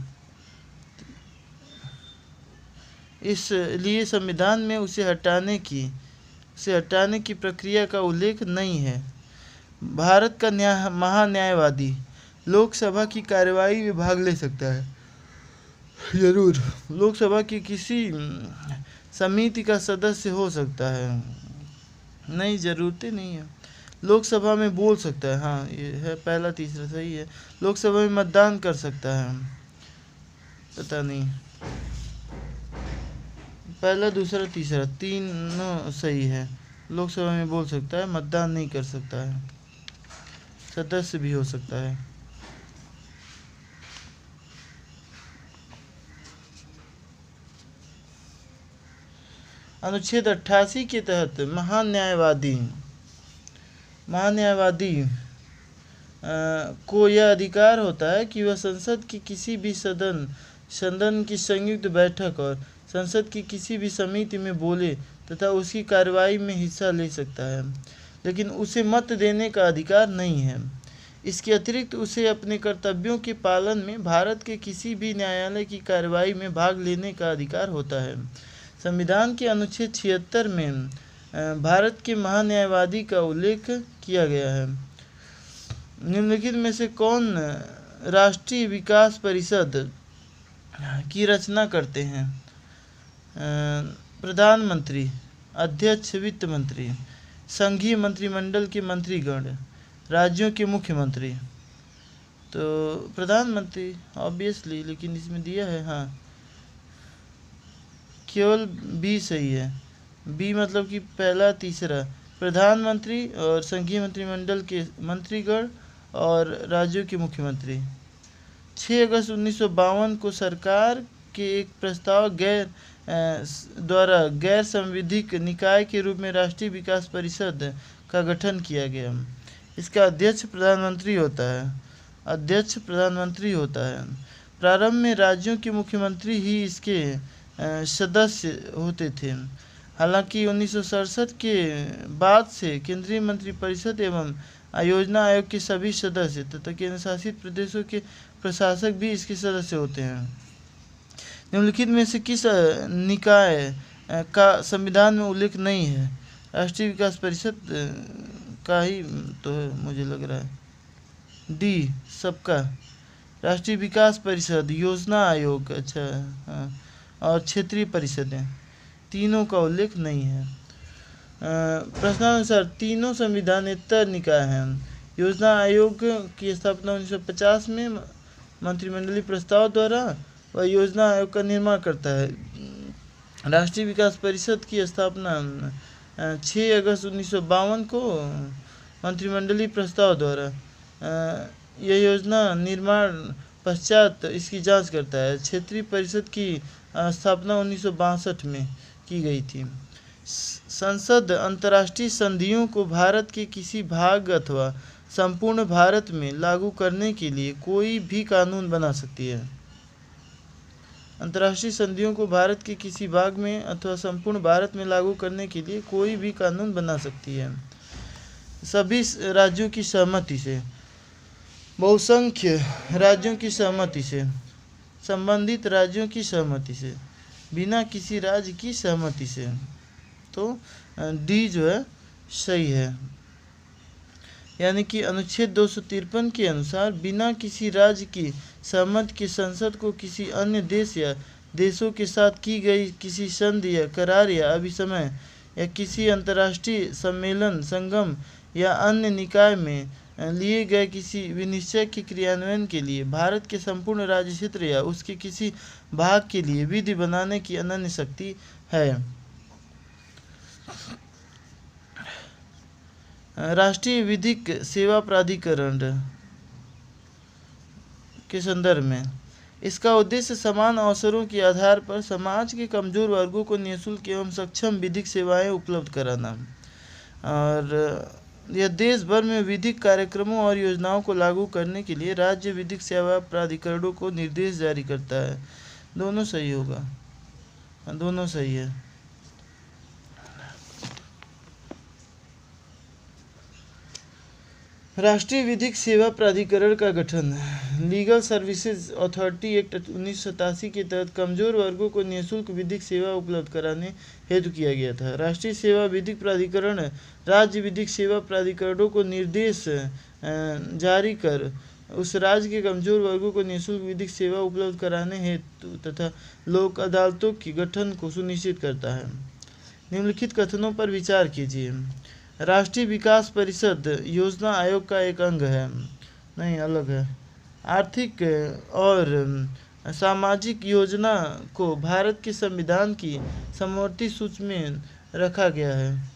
S1: इसलिए संविधान में उसे हटाने की प्रक्रिया का उल्लेख नहीं है। भारत का महान्यायवादी लोकसभा की कार्यवाही में भाग ले सकता है। जरूर लोकसभा की किसी समिति का सदस्य हो सकता है। नहीं, ज़रूरतें नहीं है। लोकसभा में बोल सकता है, हाँ ये है पहला तीसरा सही है। लोकसभा में मतदान कर सकता है, पता नहीं, पहला दूसरा तीसरा तीनों सही है। लोकसभा में बोल सकता है, मतदान नहीं कर सकता है, सदस्य भी हो सकता है। अनुच्छेद 88 के तहत महान्यायवादी को यह अधिकार होता है कि वह संसद की किसी भी सदन की संयुक्त बैठक और संसद की किसी भी समिति में बोले तथा उसकी कार्रवाई में हिस्सा ले सकता है, लेकिन उसे मत देने का अधिकार नहीं है। इसके अतिरिक्त उसे अपने कर्तव्यों के पालन में भारत के किसी भी न्यायालय की कार्रवाई में भाग लेने का अधिकार होता है। संविधान के अनुच्छेद 76 में भारत के महान्यायवादी का उल्लेख किया गया है। निम्नलिखित में से कौन राष्ट्रीय विकास परिषद की रचना करते हैं? प्रधानमंत्री, अध्यक्ष, वित्त मंत्री, संघीय मंत्रिमंडल के मंत्रीगण, राज्यों के मुख्यमंत्री। तो प्रधानमंत्री ऑब्वियसली, लेकिन इसमें दिया है हाँ केवल बी सही है। बी मतलब कि पहला तीसरा, प्रधानमंत्री और संघीय मंत्रिमंडल के मंत्रीगण और राज्यों के मुख्यमंत्री। 6 अगस्त 1952 को सरकार के एक प्रस्ताव द्वारा गैर संवैधानिक निकाय के रूप में राष्ट्रीय विकास परिषद का गठन किया गया। इसका अध्यक्ष प्रधानमंत्री होता है। प्रारंभ में राज्यों के मुख्यमंत्री ही इसके सदस्य होते थे। हालांकि 1967 के बाद से केंद्रीय मंत्रिपरिषद एवं योजना आयोग के सभी सदस्य तथा केंद्र शासित प्रदेशों के प्रशासक भी इसके सदस्य होते हैं। निम्नलिखित में से किस निकाय का संविधान में उल्लेख नहीं है? राष्ट्रीय विकास परिषद का ही तो मुझे लग रहा है। डी सबका, राष्ट्रीय विकास परिषद, योजना आयोग, अच्छा हाँ, और क्षेत्रीय परिषदें, तीनों का उल्लेख नहीं है। प्रश्नानुसार तीनों संविधानेतर निकाय हैं। योजना आयोग की स्थापना 1950 में मंत्रिमंडलीय प्रस्ताव द्वारा वह योजना आयोग का निर्माण करता है। राष्ट्रीय विकास परिषद की स्थापना 6 अगस्त 1952 को मंत्रिमंडलीय प्रस्ताव द्वारा यह योजना निर्माण पश्चात इसकी जांच करता है। क्षेत्रीय परिषद की स्थापना 1962 में की गई थी। संसद अंतर्राष्ट्रीय संधियों को भारत के किसी भाग अथवा संपूर्ण भारत में लागू करने के लिए कोई भी कानून बना सकती है। अंतर्राष्ट्रीय संधियों को भारत के किसी भाग में अथवा संपूर्ण भारत में लागू करने के लिए कोई भी कानून बना सकती है, सभी राज्यों की सहमति से, बहुसंख्य राज्यों की सहमति से, संबंधित राज्यों की सहमति से, बिना किसी राज्य की सहमति से। तो डी जो है सही है, यानी कि अनुच्छेद 253 के अनुसार बिना किसी राज्य की सहमति के संसद को किसी अन्य देश या देशों के साथ की गई किसी संधि या करार या अभिसमय या किसी अंतर्राष्ट्रीय सम्मेलन, संगम या अन्य निकाय में लिए गए किसी विनिश्चय के क्रियान्वयन के लिए भारत के संपूर्ण राज्य क्षेत्र या उसके किसी भाग के लिए विधि बनाने की अनन्य शक्ति है। राष्ट्रीय विधिक सेवा प्राधिकरण के संदर्भ में इसका उद्देश्य समान अवसरों के आधार पर समाज के कमजोर वर्गों को निःशुल्क एवं सक्षम विधिक सेवाएं उपलब्ध कराना, और यह देश भर में विधिक कार्यक्रमों और योजनाओं को लागू करने के लिए राज्य विधिक सेवा प्राधिकरणों को निर्देश जारी करता है। दोनों सही होगा, दोनों सही है। राष्ट्रीय विधिक सेवा प्राधिकरण का गठन लीगल सर्विसेज अथॉरिटी एक्ट 1987 के तहत कमजोर वर्गों को निःशुल्क विधिक सेवा उपलब्ध कराने हेतु किया गया था। राष्ट्रीय सेवा विधिक प्राधिकरण राज्य विधिक सेवा प्राधिकरणों को निर्देश जारी कर उस राज्य के कमजोर वर्गों को निःशुल्क विधिक सेवा उपलब्ध कराने हेतु तथा लोक अदालतों के गठन को सुनिश्चित करता है। निम्नलिखित कथनों पर विचार कीजिए। राष्ट्रीय विकास परिषद योजना आयोग का एक अंग है, नहीं अलग है। आर्थिक और सामाजिक योजना को भारत के संविधान की समवर्ती सूची में रखा गया है।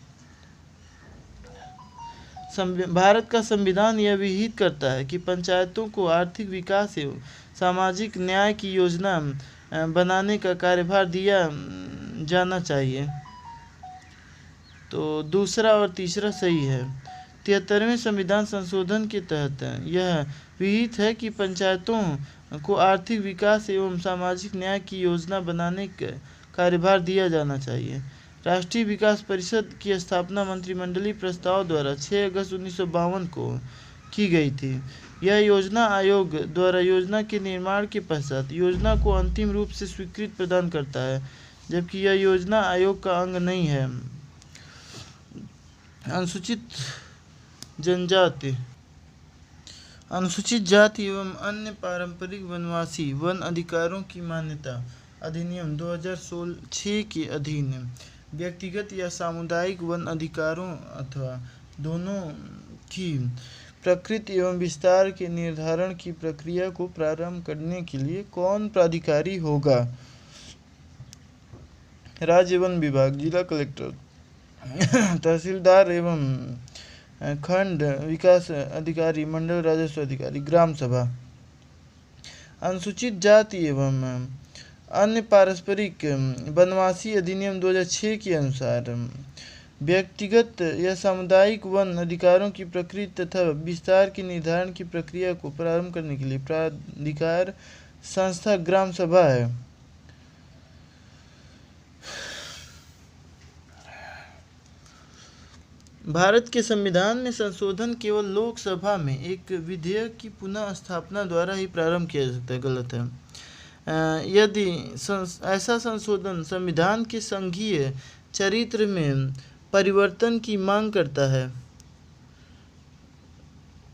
S1: भारत का संविधान यह विहित करता है कि पंचायतों को आर्थिक विकास एवं सामाजिक न्याय की योजना बनाने का कार्यभार दिया जाना चाहिए। तो दूसरा और तीसरा सही है। 73वें संविधान संशोधन के तहत यह विहित है कि पंचायतों को आर्थिक विकास एवं सामाजिक न्याय की योजना बनाने का कार्यभार दिया जाना चाहिए। राष्ट्रीय विकास परिषद की स्थापना मंत्रिमंडलीय प्रस्ताव द्वारा 6 अगस्त 1952 को की गई थी। यह योजना आयोग द्वारा योजना के निर्माण के पश्चात योजना को अंतिम रूप से स्वीकृति प्रदान करता है, जबकि यह योजना आयोग का अंग नहीं है। अनुसूचित जाति एवं अन्य पारंपरिक वनवासी वन अधिकारों की मान्यता अधिनियम 2006 के अधीन व्यक्तिगत या सामुदायिक वन अधिकारों अथवा दोनों की प्रकृति एवं विस्तार के निर्धारण की प्रक्रिया को प्रारंभ करने के लिए कौन प्राधिकारी होगा? राज्य वन विभाग, जिला कलेक्टर, तहसीलदार एवं खंड विकास अधिकारी, मंडल राजस्व अधिकारी, ग्राम सभा। अनुसूचित जाति एवं अन्य पारंपरिक वनवासी अधिनियम 2006 के अनुसार व्यक्तिगत या सामुदायिक वन अधिकारों की प्रकृति तथा विस्तार के निर्धारण की प्रक्रिया को प्रारंभ करने के लिए प्राधिकार संस्था ग्राम सभा है। भारत के संविधान में संशोधन केवल लोकसभा में एक विधेयक की पुनः स्थापना द्वारा ही प्रारंभ किया जा सकता है। गलत है। यदि ऐसा संशोधन संविधान के संघीय चरित्र में परिवर्तन की मांग करता है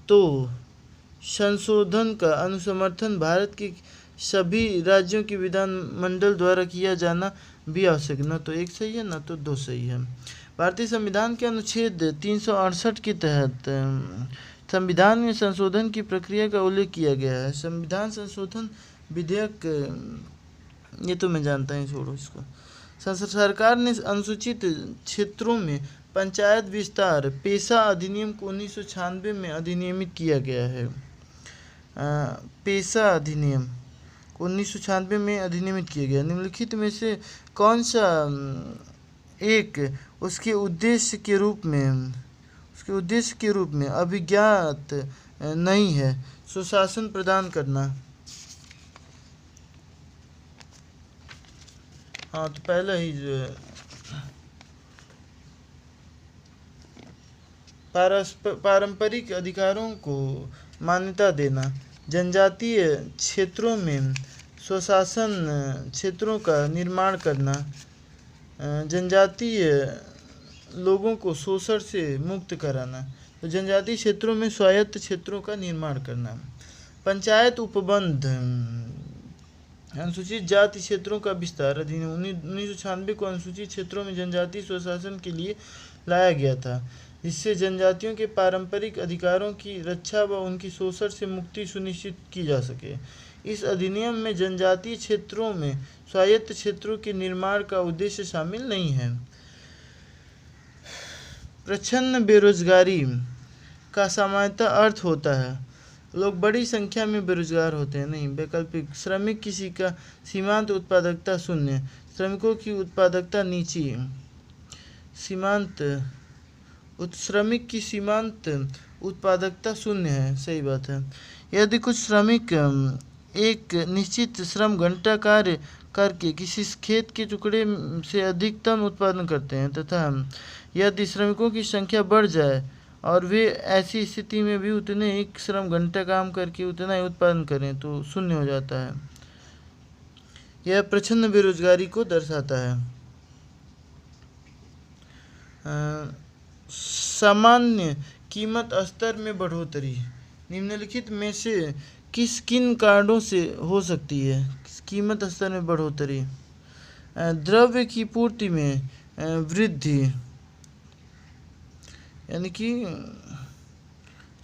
S1: तो संशोधन का अनुसमर्थन भारत के सभी राज्यों के विधानमंडल द्वारा किया जाना भी आवश्यक। न तो एक सही है न तो दो सही है। भारतीय संविधान के अनुच्छेद 368 के तहत संविधान में संशोधन की प्रक्रिया का उल्लेख किया गया है। संविधान संशोधन विधेयक, ये तो मैं जानता ही, छोड़ो इसको। सरकार ने अनुसूचित क्षेत्रों में पंचायत विस्तार पेशा अधिनियम को 1996 में अधिनियमित किया गया है। पेशा अधिनियम को 1996 में अधिनियमित किया गया। निम्नलिखित में से कौन सा एक उसके उद्देश्य के रूप में अभिज्ञात नहीं है? सुशासन प्रदान करना। हाँ, तो पहला ही जो है पारंपरिक अधिकारों को मान्यता देना, जनजातीय क्षेत्रों में स्वशासन क्षेत्रों का निर्माण करना, जनजातीय लोगों को शोषण से मुक्त कराना, तो जनजातीय क्षेत्रों में स्वायत्त क्षेत्रों का निर्माण करना, पंचायत उपबंध, अनुसूचित जाति क्षेत्रों का विस्तार अधिनियम 1996 को अनुसूचित क्षेत्रों में जनजातीय स्वशासन के लिए लाया गया था, जिससे जनजातियों के पारंपरिक अधिकारों की रक्षा व उनकी शोषण से मुक्ति सुनिश्चित की जा सके। इस अधिनियम में जनजातीय क्षेत्रों में स्वायत्त क्षेत्रों के निर्माण का उद्देश्य शामिल नहीं है। प्रच्छन्न बेरोजगारी का सामान्यतः अर्थ होता है लोग बड़ी संख्या में बेरोजगार होते हैं। नहीं, वैकल्पिक, श्रमिक किसी का सीमांत उत्पादकता शून्य, श्रमिकों की उत्पादकता नीची, श्रमिक की सीमांत उत्पादकता शून्य है। सही बात है। यदि कुछ श्रमिक एक निश्चित श्रम घंटा कार्य करके किसी खेत के टुकड़े से अधिकतम उत्पादन करते हैं तथा यदि श्रमिकों की संख्या बढ़ जाए और वे ऐसी स्थिति में भी उतने एक श्रम घंटा काम करके उतना ही उत्पादन करें तो शून्य हो जाता है। यह प्रच्छन्न बेरोजगारी को दर्शाता है। सामान्य कीमत स्तर में बढ़ोतरी निम्नलिखित में से किन कारणों से हो सकती है? कीमत स्तर में बढ़ोतरी, द्रव्य की पूर्ति में वृद्धि, यानी कि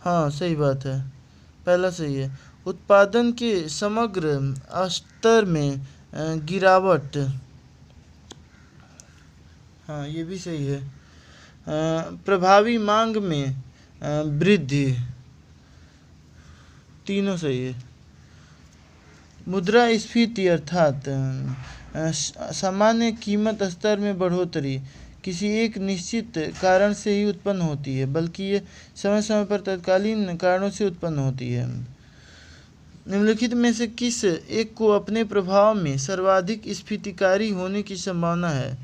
S1: हाँ सही बात है, पहला सही है। उत्पादन के समग्र स्तर में गिरावट, हाँ ये भी सही है। प्रभावी मांग में वृद्धि, तीनों सही है। मुद्रास्फीति अर्थात सामान्य कीमत स्तर में बढ़ोतरी किसी एक निश्चित कारण से ही उत्पन्न होती है, बल्कि ये समय समय पर तत्कालीन कारणों से उत्पन्न होती है। निम्नलिखित में से किस एक को अपने प्रभाव में सर्वाधिक स्फीतिकारी होने की संभावना है?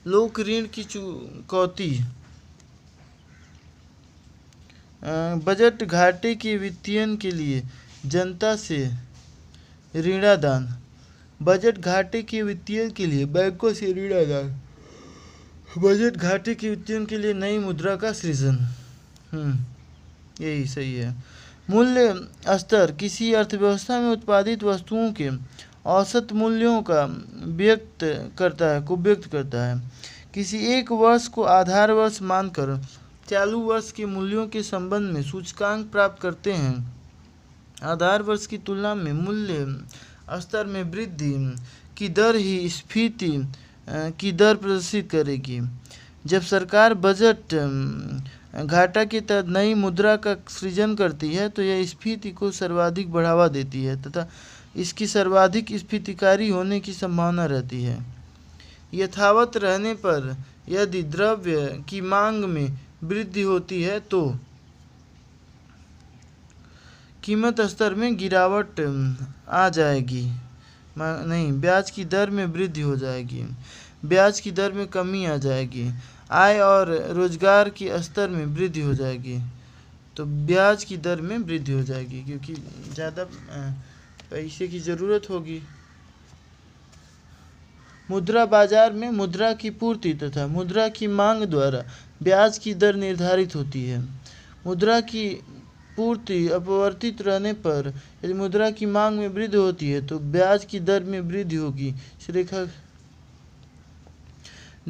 S1: लोक ऋण की चुकौती, बजट घाटे के वित्तीयन के लिए जनता से ऋणादान, बजट घाटे के वित्तीयन के लिए बैंकों से ऋणादान, बजट घाटे के वित्तीयन के लिए नई मुद्रा का सृजन। यही सही है। मूल्य स्तर किसी अर्थव्यवस्था में उत्पादित वस्तुओं के औसत मूल्यों का व्यक्त करता है। किसी एक वर्ष को आधार वर्ष मानकर चालू वर्ष के मूल्यों के संबंध में सूचकांक प्राप्त करते हैं। आधार वर्ष की तुलना में मूल्य स्तर में वृद्धि की दर ही स्फीति की दर प्रदर्शित करेगी। जब सरकार बजट घाटा के तहत नई मुद्रा का सृजन करती है तो यह स्फीति को सर्वाधिक बढ़ावा देती है तथा इसकी सर्वाधिक स्फीतिकारी होने की संभावना रहती है। यथावत रहने पर यदि द्रव्य की मांग में वृद्धि होती है तो कीमत स्तर में गिरावट आ जाएगी, नहीं, ब्याज की दर में वृद्धि हो जाएगी, ब्याज की दर में कमी आ जाएगी, आय और रोजगार के स्तर में वृद्धि हो जाएगी। तो ब्याज की दर में वृद्धि हो जाएगी क्योंकि ज़्यादा पैसे की ज़रूरत होगी। मुद्रा बाजार में मुद्रा की पूर्ति तथा मुद्रा की मांग द्वारा ब्याज की दर निर्धारित होती है। मुद्रा की पूर्ति अपवर्तित रहने पर यदि मुद्रा की मांग में वृद्धि होती है तो ब्याज की दर में वृद्धि होगी। रेखा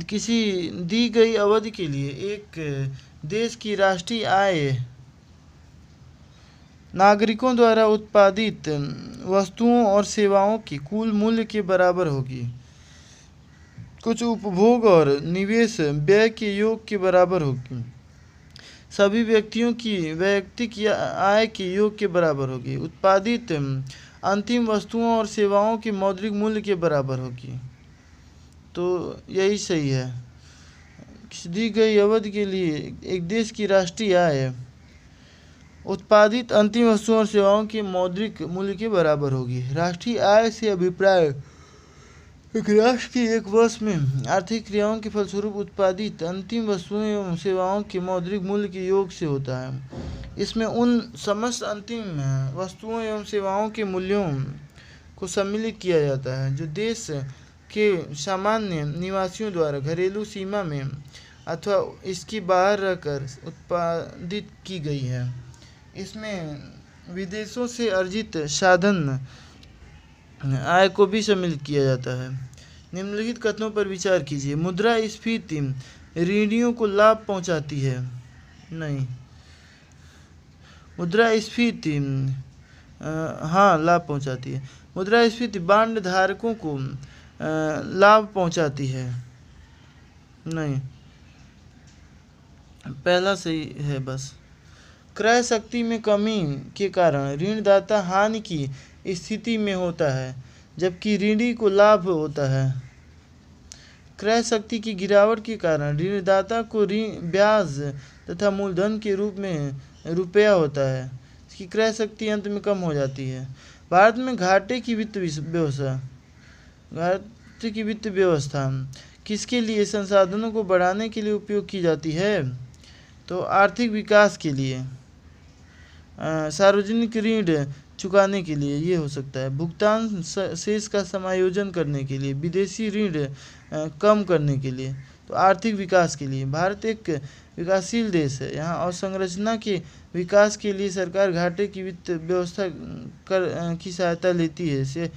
S1: किसी दी गई अवधि के लिए एक देश की राष्ट्रीय आय नागरिकों द्वारा उत्पादित वस्तुओं और सेवाओं के कुल मूल्य के बराबर होगी। कुछ उपभोग और निवेश व्यय के योग के बराबर होगी। सभी व्यक्तियों की वैयक्तिक आय के योग के बराबर होगी। उत्पादित अंतिम वस्तुओं और सेवाओं के मौद्रिक मूल्य के बराबर होगी। तो यही सही है। किसी दी गई अवधि के लिए एक देश की राष्ट्रीय आय उत्पादित अंतिम वस्तुओं और सेवाओं के मौद्रिक मूल्य के बराबर होगी। राष्ट्रीय आय से अभिप्राय एक राष्ट्र की एक वर्ष में आर्थिक क्रियाओं के फलस्वरूप उत्पादित अंतिम वस्तुओं एवं सेवाओं के मौद्रिक मूल्य के योग से होता है। इसमें उन समस्त अंतिम वस्तुओं एवं सेवाओं के मूल्यों को सम्मिलित किया जाता है जो देश के सामान्य निवासियों द्वारा घरेलू सीमा में अथवा इसके बाहर रहकर उत्पादित की गई है। इसमें विदेशों से अर्जित साधन आय को भी सम्मिलित किया जाता है। निम्नलिखित कथनों पर विचार कीजिए। मुद्रास्फीति ऋणियों को लाभ पहुंचाती है, नहीं। मुद्रास्फीति हाँ लाभ पहुंचाती है। मुद्रास्फीति बांड धारकों को लाभ पहुंचाती है, नहीं। पहला सही है बस। क्रय शक्ति में कमी के कारण ऋणदाता हानि की स्थिति में होता है जबकि ऋणी को लाभ होता है। क्रय शक्ति की गिरावट के कारण ऋणदाता को ब्याज तथा मूलधन के रूप में रुपया होता है। इसकी क्रय शक्ति अंत में कम हो जाती है। भारत में घाटे की वित्त व्यवस्था किसके लिए संसाधनों को बढ़ाने के लिए उपयोग की जाती है? तो आर्थिक विकास के लिए, सार्वजनिक ऋण चुकाने के लिए ये हो सकता है, भुगतान शेष का समायोजन करने के लिए, विदेशी ऋण कम करने के लिए, तो आर्थिक विकास के लिए। भारत एक विकासशील देश है। यहाँ अवसंरचना के विकास के लिए सरकार घाटे की वित्त व्यवस्था की सहायता लेती है। इससे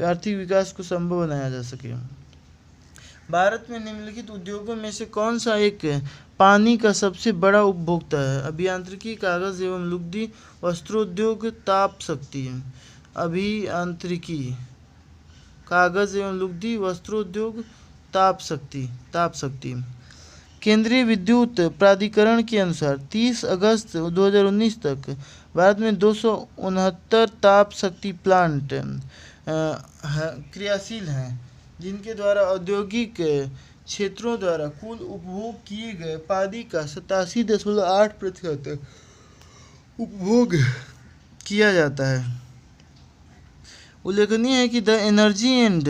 S1: आर्थिक विकास को संभव बनाया जा सके। भारत में निम्नलिखित उद्योगों में से कौन सा एक पानी का सबसे बड़ा उपभोक्ता है? अभियांत्रिकी, कागज एवं लुगदी, वस्त्रोद्योग, ताप शक्ति। अभियांत्रिकी, कागज एवं लुगदी, वस्त्रोद्योग, ताप शक्ति। केंद्रीय विद्युत प्राधिकरण के अनुसार 30 अगस्त 2019 तक भारत में 269 ताप शक्ति प्लांट क्रियाशील हैं, जिनके द्वारा औद्योगिक क्षेत्रों द्वारा कुल उपभोग किए गए पानी का 87.8% उपभोग किया जाता है। उल्लेखनीय है कि the energy and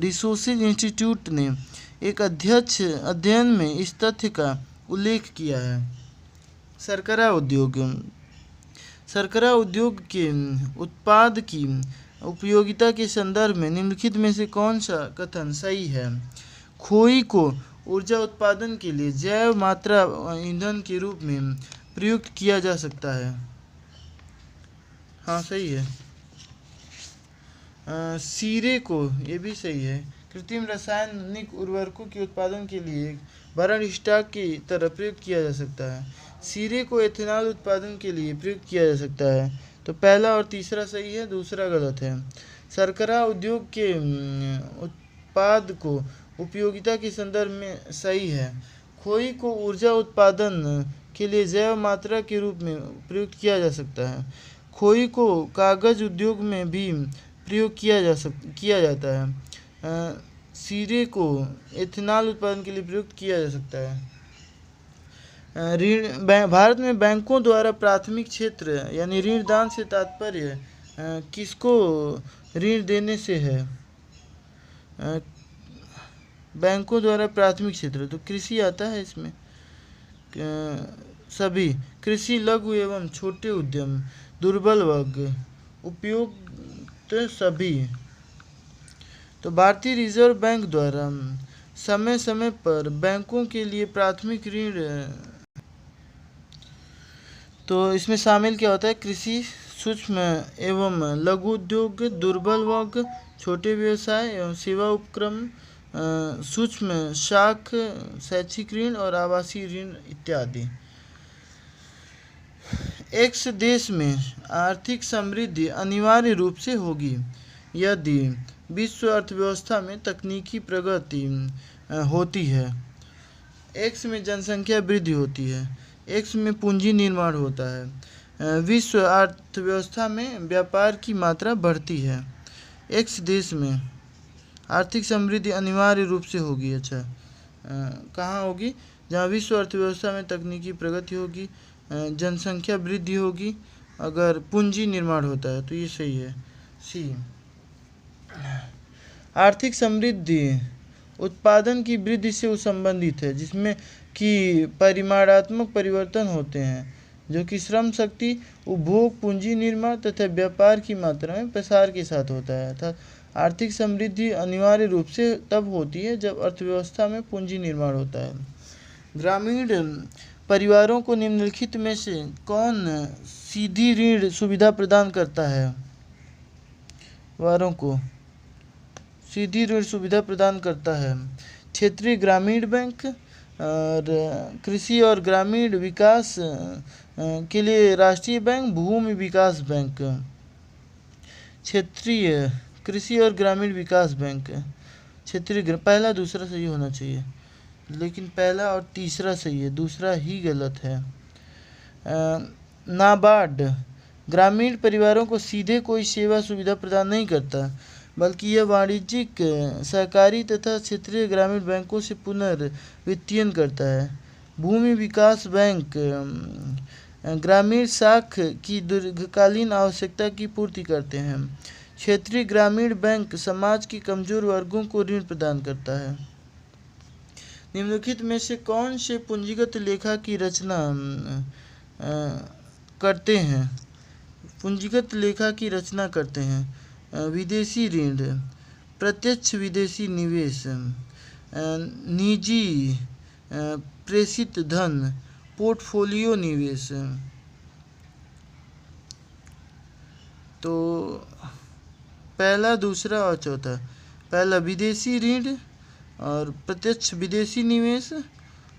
S1: resources institute ने एक अध्ययन में इस तथ्य का उल्लेख किया है। शर्करा उद्योग के उत्पाद की उपयोगिता के संदर्भ में निम्नलिखित में से कौन सा कथन सही है? खोई को ऊर्जा उत्पादन के लिए जैव मात्रा ईंधन के रूप में प्रयुक्त किया जा सकता है। हाँ, सही है। सीरे को, ये भी सही है, कृत्रिम रासायनिक उर्वरकों के उत्पादन के लिए भरण स्टॉक की तरह प्रयुक्त किया जा सकता है। सीरे को एथेनॉल उत्पादन के लिए प्रयुक्त किया जा सकता है। तो पहला और तीसरा सही है, दूसरा गलत है। शर्करा उद्योग के उत्पाद को उपयोगिता के संदर्भ में सही है। खोई को ऊर्जा उत्पादन के लिए जैव मात्रा के रूप में प्रयुक्त किया जा सकता है। खोई को कागज उद्योग में भी प्रयोग किया जाता है। सीरे को एथेनॉल उत्पादन के लिए प्रयुक्त किया जा सकता है। भारत में बैंकों द्वारा प्राथमिक क्षेत्र यानी ऋण दान से तात्पर्य किसको ऋण देने से है? बैंकों द्वारा प्राथमिक क्षेत्र, तो कृषि आता है इसमें। सभी कृषि, लघु एवं छोटे उद्यम, दुर्बल वर्ग, उपयुक्त सभी। तो भारतीय रिजर्व बैंक द्वारा समय समय पर बैंकों के लिए प्राथमिक ऋण, तो इसमें शामिल क्या होता है? कृषि, सूक्ष्म एवं लघु उद्योग, दुर्बल वर्ग, छोटे व्यवसाय एवं सेवा उपक्रम, सूक्ष्म शाख, शैक्षिक ऋण और आवासीय ऋण इत्यादि। एक्स देश में आर्थिक समृद्धि अनिवार्य रूप से होगी यदि विश्व अर्थव्यवस्था में तकनीकी प्रगति होती है। एक्स में जनसंख्या वृद्धि होती है। एक्स में पूंजी निर्माण होता है। विश्व अर्थव्यवस्था में व्यापार की मात्रा बढ़ती है। एक्स देश में आर्थिक समृद्धि अनिवार्य रूप से होगी। अच्छा, कहाँ होगी? जहाँ विश्व अर्थव्यवस्था में तकनीकी प्रगति होगी, जनसंख्या वृद्धि होगी, अगर पूंजी निर्माण होता है, तो ये सही है, सी। आर्थिक समृद्धि उत्पादन की वृद्धि से संबंधित है, जिसमें कि परिमाणात्मक परिवर्तन होते हैं, जो कि श्रम शक्ति, उपभोग, पूंजी निर्माण तथा व्यापार की मात्रा में प्रसार के साथ होता है। अर्थात आर्थिक समृद्धि अनिवार्य रूप से तब होती है जब अर्थव्यवस्था में पूंजी निर्माण होता है। ग्रामीण परिवारों को निम्नलिखित में से कौन सीधी ऋण सुविधा प्रदान करता है? वारों को सीधी ऋण सुविधा प्रदान करता है क्षेत्रीय ग्रामीण बैंक और कृषि और ग्रामीण विकास के लिए राष्ट्रीय बैंक, भूमि विकास बैंक। क्षेत्रीय कृषि और ग्रामीण विकास बैंक, क्षेत्रीय, पहला दूसरा सही होना चाहिए, लेकिन पहला और तीसरा सही है, दूसरा ही गलत है। नाबार्ड ग्रामीण परिवारों को सीधे कोई सेवा सुविधा प्रदान नहीं करता, बल्कि यह वाणिज्यिक, सहकारी तथा क्षेत्रीय ग्रामीण बैंकों से पुनर्वित्तीयन करता है। भूमि विकास बैंक ग्रामीण साख की दीर्घकालीन आवश्यकता की पूर्ति करते हैं। क्षेत्रीय ग्रामीण बैंक समाज के कमजोर वर्गों को ऋण प्रदान करता है। निम्नलिखित में से कौन से पूंजीगत लेखा की रचना करते हैं? पूंजीगत लेखा की रचना करते हैं विदेशी ऋण, प्रत्यक्ष विदेशी निवेश, निजी प्रेषित धन, पोर्टफोलियो निवेश। तो पहला, दूसरा और चौथा। पहला विदेशी ऋण, और प्रत्यक्ष विदेशी निवेश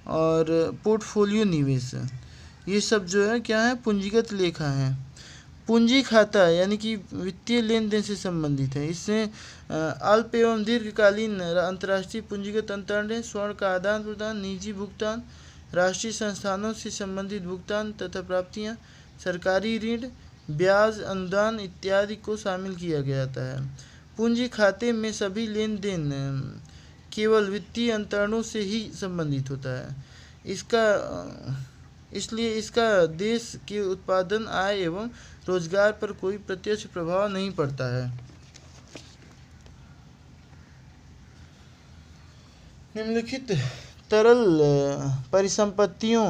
S1: और पोर्टफोलियो निवेश, ये सब जो है क्या है, पूंजीगत लेखा है। पूंजी खाता यानी कि वित्तीय लेन देन से संबंधित है। इससे अल्प एवं दीर्घकालीन अंतर्राष्ट्रीय पूंजीगत अंतरण, स्वर्ण का आदान प्रदान, निजी भुगतान, राष्ट्रीय संस्थानों से संबंधित भुगतान तथा प्राप्तियां, सरकारी ऋण, ब्याज, अनुदान इत्यादि को शामिल किया गया जाता है। पूंजी खाते में सभी लेन देन केवल वित्तीय अंतरणों से ही संबंधित होता है। इसलिए इसका देश के उत्पादन, आय एवं रोजगार पर कोई प्रत्यक्ष प्रभाव नहीं पड़ता है। निम्नलिखित तरल परिसंपत्तियों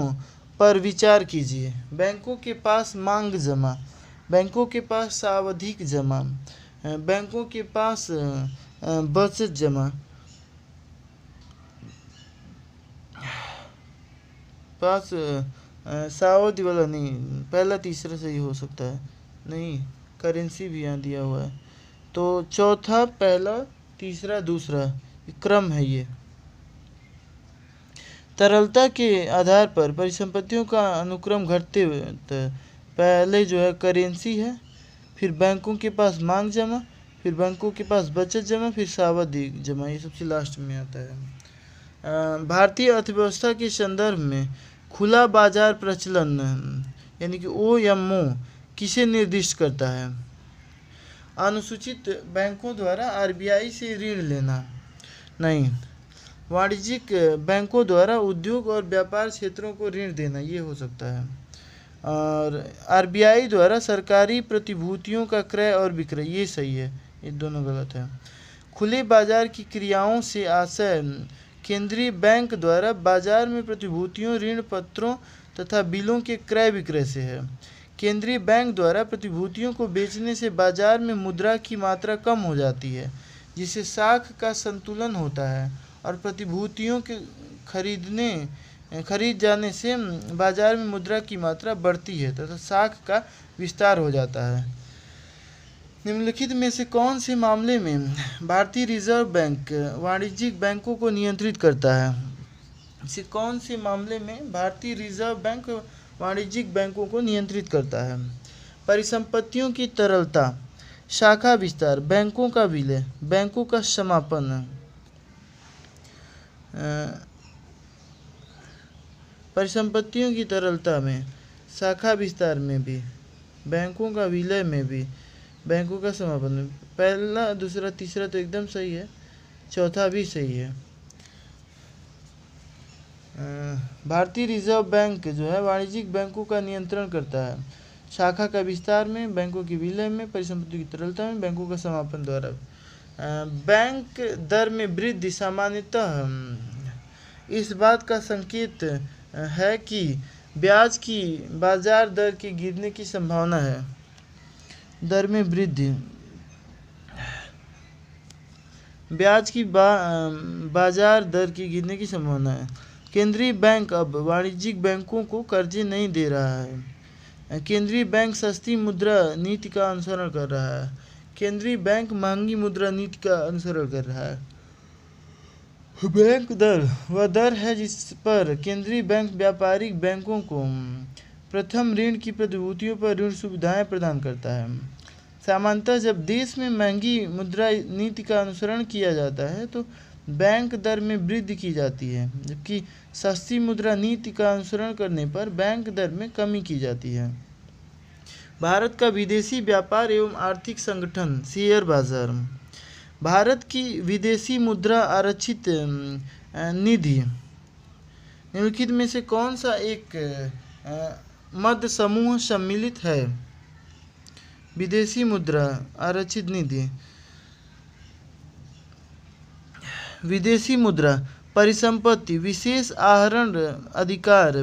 S1: पर विचार कीजिए। बैंकों के पास मांग जमा, बैंकों के पास सावधिक जमा, बैंकों के पास बचत जमा, पास सावधि वाला नहीं, पहला तीसरा सही हो सकता है, नहीं करेंसी भी यहाँ दिया हुआ है, तो चौथा पहला, तीसरा दूसरा, क्रम है ये। तरलता के आधार पर परिसंपत्तियों का अनुक्रम घटते हुए पहले जो है करेंसी है, फिर बैंकों के पास मांग जमा, फिर बैंकों के पास बचत जमा, फिर सावधि जमा, ये सबसे लास्ट में आता है। भारतीय अर्थव्यवस्था के संदर्भ में खुला बाजार प्रचलन यानी कि OMO किसे निर्दिष्ट करता है? अनुसूचित बैंकों द्वारा RBI से ऋण लेना, नहीं, वाणिज्यिक बैंकों द्वारा उद्योग और व्यापार क्षेत्रों को ऋण देना, ये हो सकता है। और RBI द्वारा सरकारी प्रतिभूतियों का क्रय और विक्रय, ये सही है, ये दोनों गलत है। खुले बाजार की क्रियाओं से आशय केंद्रीय बैंक द्वारा बाजार में प्रतिभूतियों, ऋण पत्रों तथा बिलों के क्रय विक्रय से है। केंद्रीय बैंक द्वारा प्रतिभूतियों को बेचने से बाजार में मुद्रा की मात्रा कम हो जाती है, जिससे साख का संतुलन होता है, और प्रतिभूतियों के खरीद जाने से बाजार में मुद्रा की मात्रा बढ़ती है तथा साख का विस्तार हो जाता है। निम्नलिखित में से कौन से मामले में भारतीय रिजर्व बैंक वाणिज्यिक बैंकों को नियंत्रित करता है? इसे कौन से मामले में भारतीय रिजर्व बैंक वाणिज्यिक बैंकों को नियंत्रित करता है? परिसंपत्तियों की तरलता, शाखा विस्तार, बैंकों का विलय, बैंकों का समापन। परिसंपत्तियों की तरलता में, शाखा विस्तार में भी, बैंकों का विलय में भी, बैंकों का समापन में, पहला दूसरा तीसरा तो एकदम सही है, चौथा भी सही है। भारतीय रिजर्व बैंक जो है वाणिज्यिक बैंकों का नियंत्रण करता है, शाखा का विस्तार में, बैंकों के विलय में, परिसंपत्तियों की तरलता में, बैंकों का समापन द्वारा। बैंक दर में वृद्धि सामान्यतः इस बात का संकेत है कि ब्याज की बाजार दर के गिरने की संभावना है। दर में वृद्धि, ब्याज की बाजार दर के गिरने की संभावना है। केंद्रीय बैंक अब वाणिज्यिक बैंकों को कर्जे नहीं दे रहा है। केंद्रीय बैंक सस्ती मुद्रा नीति का अनुसरण कर रहा है। केंद्रीय बैंक महंगी मुद्रा नीति का अनुसरण कर रहा है। बैंक दर वह दर है जिस पर केंद्रीय बैंक व्यापारिक बैंकों को प्रथम ऋण की प्रतिभूतियों पर ऋण सुविधाएं प्रदान करता है। सामान्यतः जब देश में महंगी मुद्रा नीति का अनुसरण किया जाता है तो बैंक दर में वृद्धि की जाती है, जबकि सस्ती मुद्रा नीति का अनुसरण करने पर बैंक दर में कमी की जाती है। भारत का विदेशी व्यापार एवं आर्थिक संगठन, शेयर बाजार। भारत की विदेशी मुद्रा आरक्षित निधि निम्नलिखित में से कौन सा एक मध्य समूह सम्मिलित है? विदेशी मुद्रा आरक्षित निधि, विदेशी मुद्रा परिसंपत्ति, विशेष आहरण अधिकार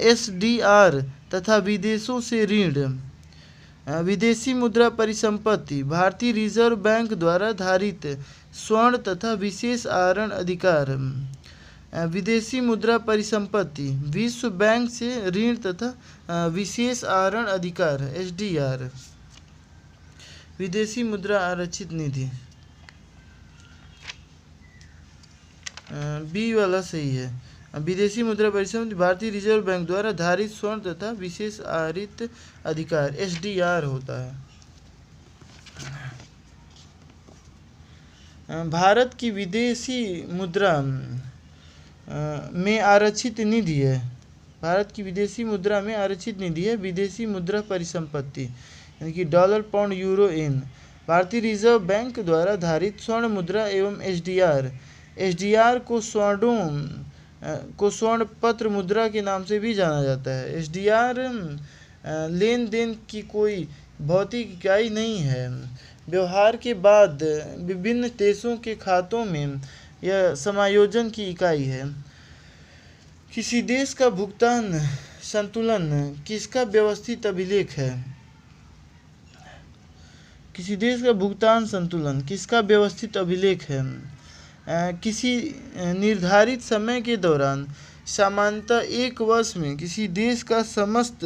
S1: SDR तथा विदेशों से ऋण। विदेशी मुद्रा परिसंपत्ति भारतीय रिजर्व बैंक द्वारा धारित स्वर्ण तथा विशेष आहरण अधिकार। विदेशी मुद्रा परिसंपत्ति विश्व बैंक से ऋण तथा विशेष आहरण अधिकार SDR। विदेशी मुद्रा आरक्षित निधि। बी वाला सही है। विदेशी मुद्रा परिसंपत्ति भारतीय रिजर्व बैंक द्वारा धारित स्वर्ण तथा विशेष आरित अधिकार SDR होता है। भारत की विदेशी मुद्रा में आरक्षित निधि है। भारत की विदेशी मुद्रा में आरक्षित निधि है विदेशी मुद्रा परिसंपत्ति, यानी कि डॉलर, पाउंड, यूरो, येन। भारतीय रिजर्व बैंक द्वारा धारित स्वर्ण मुद्रा एवं SDR को स्वर्ण पत्र मुद्रा के नाम से भी जाना जाता है। SDR लेन देन की कोई भौतिक इकाई नहीं है। व्यवहार के बाद विभिन्न देशों के खातों में यह समायोजन की इकाई है। किसी देश का भुगतान संतुलन किसका व्यवस्थित अभिलेख है? किसी देश का भुगतान संतुलन किसका व्यवस्थित अभिलेख है? किसी निर्धारित समय के दौरान सामान्यतः एक वर्ष में किसी देश का समस्त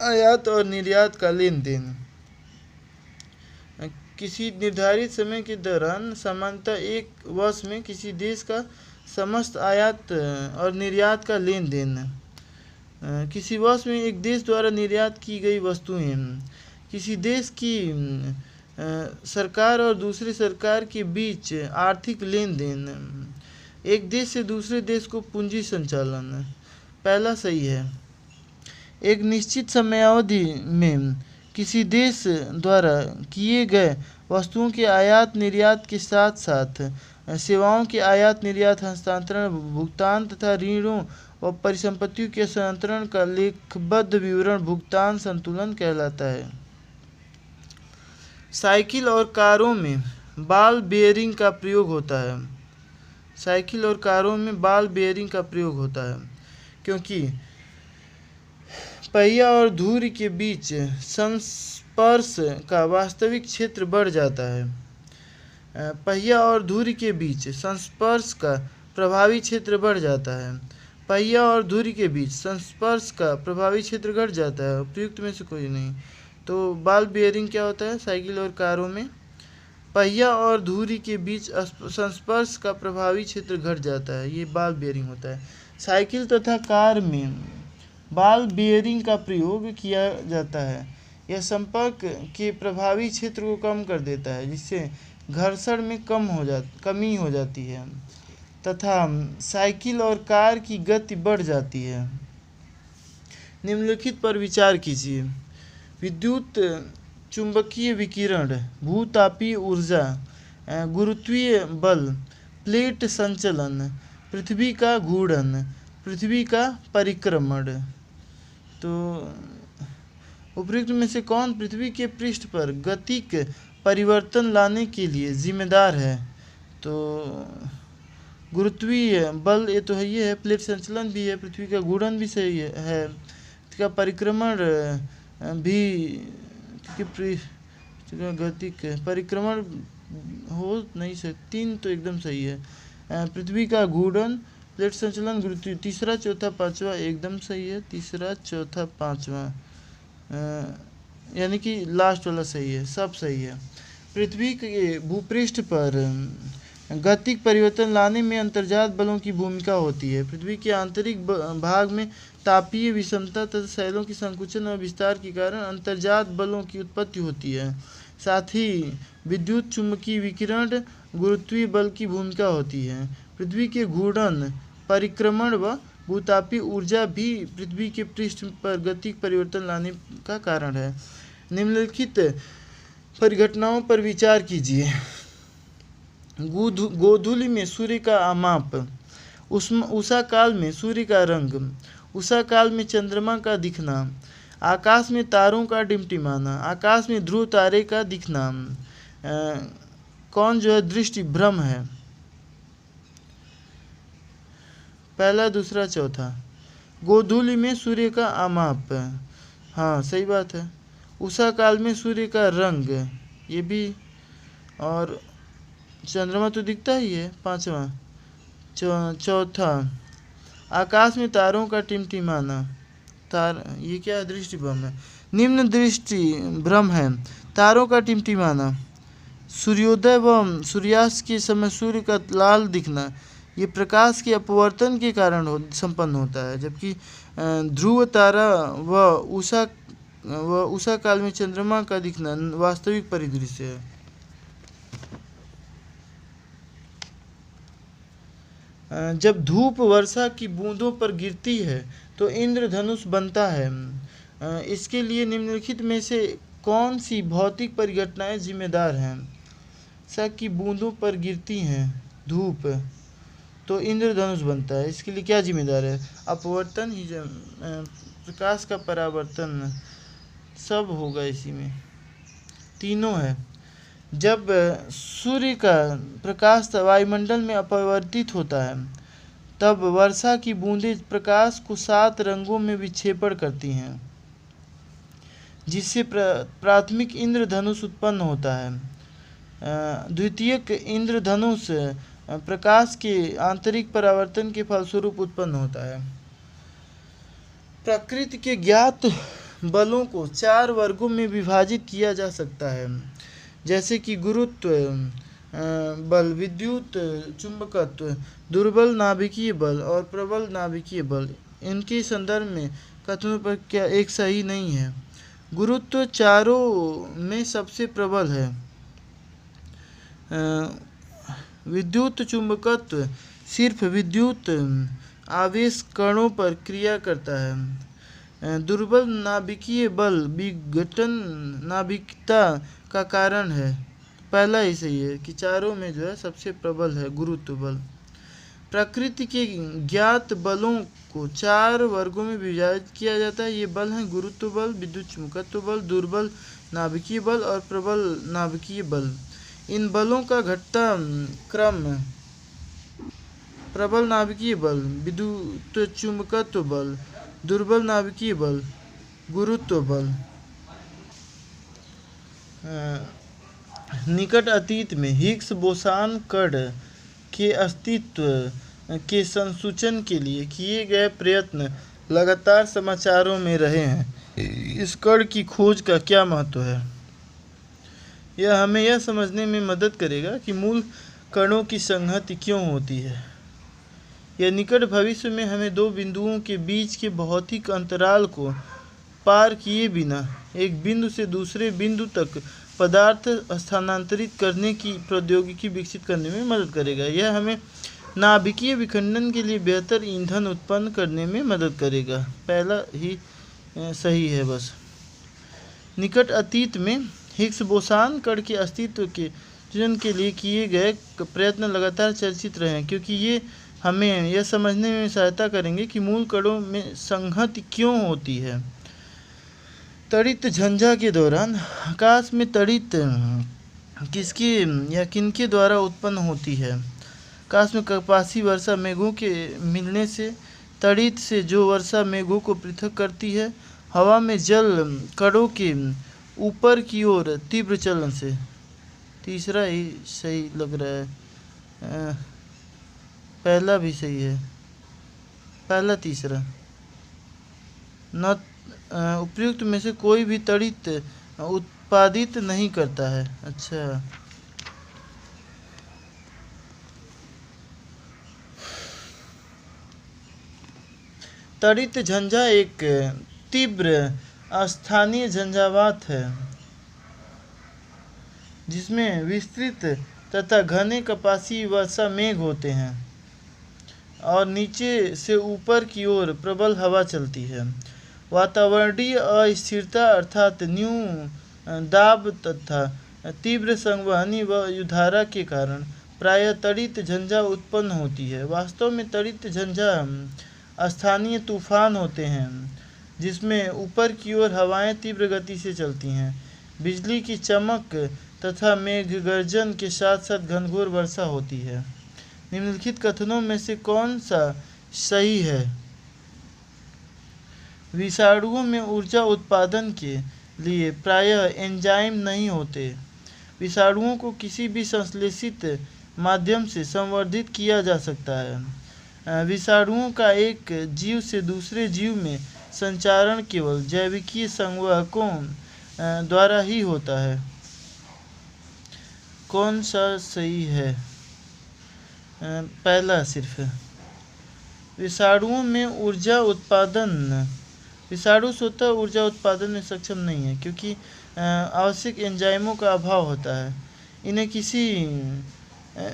S1: आयात और निर्यात का लेन देन। किसी निर्धारित समय के दौरान सामान्यतः एक वर्ष में किसी देश का समस्त आयात और निर्यात का लेन देन। किसी वर्ष में एक देश द्वारा निर्यात की गई वस्तुएं। किसी देश की सरकार और दूसरी सरकार के बीच आर्थिक लेन देन। एक देश से दूसरे देश को पूंजी संचालन। पहला सही है। एक निश्चित समयावधि में किसी देश द्वारा किए गए वस्तुओं के आयात निर्यात के साथ साथ सेवाओं के आयात निर्यात, हस्तांतरण, भुगतान तथा ऋणों व परिसंपत्तियों के हस्तांतरण का लेखबद्ध विवरण भुगतान संतुलन कहलाता है। साइकिल और कारों में बॉल बेयरिंग का प्रयोग होता है। साइकिल और कारों में बॉल बेयरिंग का प्रयोग होता है क्योंकि पहिया और धुरी के बीच संस्पर्श का वास्तविक क्षेत्र बढ़ जाता है। पहिया और धुरी के बीच संस्पर्श का प्रभावी क्षेत्र बढ़ जाता है। पहिया और धुरी के बीच संस्पर्श का प्रभावी क्षेत्र घट जाता है। उपयुक्त में से कोई नहीं। तो बॉल बेयरिंग क्या होता है? साइकिल और कारों में पहिया और धुरी के बीच संस्पर्श का प्रभावी क्षेत्र घट जाता है, ये बॉल बेयरिंग होता है। साइकिल तथा कार में बॉल बेयरिंग का प्रयोग किया जाता है। यह संपर्क के प्रभावी क्षेत्र को कम कर देता है जिससे घर्षण में कमी हो जाती है तथा साइकिल और कार की गति बढ़ जाती है। निम्नलिखित पर विचार कीजिए। विद्युत चुंबकीय विकिरण, भूतापीय ऊर्जा, गुरुत्वीय बल, प्लेट संचलन, पृथ्वी का घूर्णन, पृथ्वी का परिक्रमण। तो उपयुक्त में से कौन पृथ्वी के पृष्ठ पर गतिक परिवर्तन लाने के लिए जिम्मेदार है? तो गुरुत्वीय बल ये तो है, ये है। प्लेट संचलन भी है। पृथ्वी का घूर्णन भी सही है। इसका परिक्रमण भी, गतिक परिक्रमण हो नहीं सकती। 3 तो एकदम सही है। पृथ्वी का घूर्णन, प्लेट संचलन, गुरुत्वीय। तीसरा, चौथा, पांचवा एकदम सही है। तीसरा, चौथा, पांचवा यानी कि लास्ट वाला सही है, सब सही है। पृथ्वी के भूपृष्ठ पर गतिक परिवर्तन लाने में अंतर्जात बलों की भूमिका होती है। पृथ्वी के आंतरिक भाग में तापीय विषमता तथा शैलों की संकुचन और विस्तार के कारण अंतर्जात बलों की उत्पत्ति होती है। साथ ही विद्युत चुंबकीय विकिरण, गुरुत्वीय बल की भूमिका होती है। पृथ्वी के घूर्णन, परिक्रमण व भूतापीय ऊर्जा भी पृथ्वी के पृष्ठ पर गतिक परिवर्तन लाने का कारण है। निम्नलिखित परिघटनाओं पर विचार कीजिए। गोधूलि में सूर्य का आमाप, उषा काल में सूर्य का रंग, उषा काल में चंद्रमा का दिखना, आकाश में तारों का टिमटिमाना, आकाश में ध्रुव तारे का दिखना। कौन जो है दृष्टि भ्रम है? पहला, दूसरा, चौथा। गोधूलि में सूर्य का आमाप, हाँ सही बात है। उषा काल में सूर्य का रंग, ये भी। और चंद्रमा तो दिखता ही है, पांचवा। चौथा, आकाश में तारों का टिमटिमाना, ये क्या है? दृष्टि भ्रम है। निम्न दृष्टि भ्रम है। तारों का टिमटिमाना, सूर्योदय व सूर्यास्त के समय सूर्य का लाल दिखना ये प्रकाश के अपवर्तन के कारण संपन्न होता है, जबकि ध्रुव तारा व उषा काल में चंद्रमा का दिखना वास्तविक परिदृश्य है। जब धूप वर्षा की बूंदों पर गिरती है तो इंद्रधनुष बनता है। इसके लिए निम्नलिखित में से कौन सी भौतिक परिघटनाएं जिम्मेदार हैं? वर्षा की बूंदों पर गिरती हैं धूप तो इंद्रधनुष बनता है। इसके लिए क्या जिम्मेदार है? अपवर्तन ही, प्रकाश का परावर्तन सब होगा इसी में, तीनों है। जब सूर्य का प्रकाश वायुमंडल में अपवर्तित होता है तब वर्षा की बूंदें प्रकाश को 7 रंगों में विक्षेपण करती हैं, जिससे प्राथमिक इंद्रधनुष उत्पन्न होता है। द्वितीयक इंद्रधनुष प्रकाश के आंतरिक परावर्तन के फलस्वरूप उत्पन्न होता है। प्रकृति के ज्ञात बलों को 4 वर्गों में विभाजित किया जा सकता है, जैसे कि गुरुत्व बल, विद्युत चुंबकत्व, दुर्बल नाभिकीय बल और प्रबल नाभिकीय बल। इनके संदर्भ में कथनों पर क्या एक सही नहीं है। गुरुत्व चारों में सबसे प्रबल है। विद्युत चुंबकत्व सिर्फ विद्युत आवेश कणों पर क्रिया करता है। दुर्बल नाभिकीय बल विघटन नाभिकता का कारण है। पहला ही सही है कि चारों में जो है सबसे प्रबल है गुरुत्व बल। प्रकृति के ज्ञात बलों को 4 वर्गों में विभाजित किया जाता है। ये बल हैं गुरुत्व बल, विद्युत चुंबकत्व बल, दुर्बल नाभिकीय बल और प्रबल नाभिकीय बल। इन बलों का घटता क्रम प्रबल नाभिकीय बल, विद्युत चुंबकत्व बल, दुर्बल नाभिकीय बल, गुरुत्व बल। निकट अतीत में हिग्स बोसान कण के अस्तित्व के संसूचन के लिए किए गए प्रयत्न लगातार समाचारों में रहे हैं। इस कण की खोज का क्या महत्व है? यह हमें यह समझने में मदद करेगा कि मूल कणों की संहति क्यों होती है। यह निकट भविष्य में हमें 2 बिंदुओं के बीच के भौतिक अंतराल को पार किए बिना एक बिंदु से दूसरे बिंदु तक पदार्थ स्थानांतरित करने की प्रौद्योगिकी विकसित करने में मदद करेगा। यह हमें नाभिकीय विखंडन के लिए बेहतर ईंधन उत्पन्न करने में मदद करेगा। पहला ही सही है बस। निकट अतीत में हिग्स बोसान कण के अस्तित्व के सृजन के लिए किए गए प्रयत्न लगातार चर्चित रहे हैं, क्योंकि ये हमें यह समझने में सहायता करेंगे कि मूल कणों में संहति क्यों होती है। तड़ित झंझा के दौरान आकाश में तड़ित किसके या किनके द्वारा उत्पन्न होती है? आकाश में कपासी वर्षा मेघों के मिलने से, तड़ित से जो वर्षा मेघों को पृथक करती है, हवा में जल कणों के ऊपर की ओर तीव्र चलन से। तीसरा ही सही लग रहा है। पहला भी सही है, पहला तीसरा न उपयुक्त में से कोई भी तड़ित उत्पादित नहीं करता है। अच्छा, तड़ित झंझा एक तीव्र अस्थानीय झंझावात है जिसमें विस्तृत तथा घने कपासी वर्षा मेघ होते हैं और नीचे से ऊपर की ओर प्रबल हवा चलती है। वातावरणीय अस्थिरता अर्थात न्यू दाब तथा तीव्र संवहनी व युधारा के कारण प्रायः तड़ित झंझा उत्पन्न होती है। वास्तव में तड़ित झंझा स्थानीय तूफान होते हैं जिसमें ऊपर की ओर हवाएं तीव्र गति से चलती हैं, बिजली की चमक तथा मेघ गर्जन के साथ साथ घनघोर वर्षा होती है। निम्नलिखित कथनों में से कौन सा सही है? विषाणुओं में ऊर्जा उत्पादन के लिए प्रायः एंजाइम नहीं होते। विषाणुओं को किसी भी संश्लेषित माध्यम से संवर्धित किया जा सकता है। विषाणुओं का एक जीव से दूसरे जीव में संचारण केवल जैविकीय संवहकों द्वारा ही होता है। कौन सा सही है? पहला सिर्फ। विषाणुओं में ऊर्जा उत्पादन, विषाणु स्वतः ऊर्जा उत्पादन में सक्षम नहीं है क्योंकि आवश्यक एंजाइमों का अभाव होता है। इन्हें किसी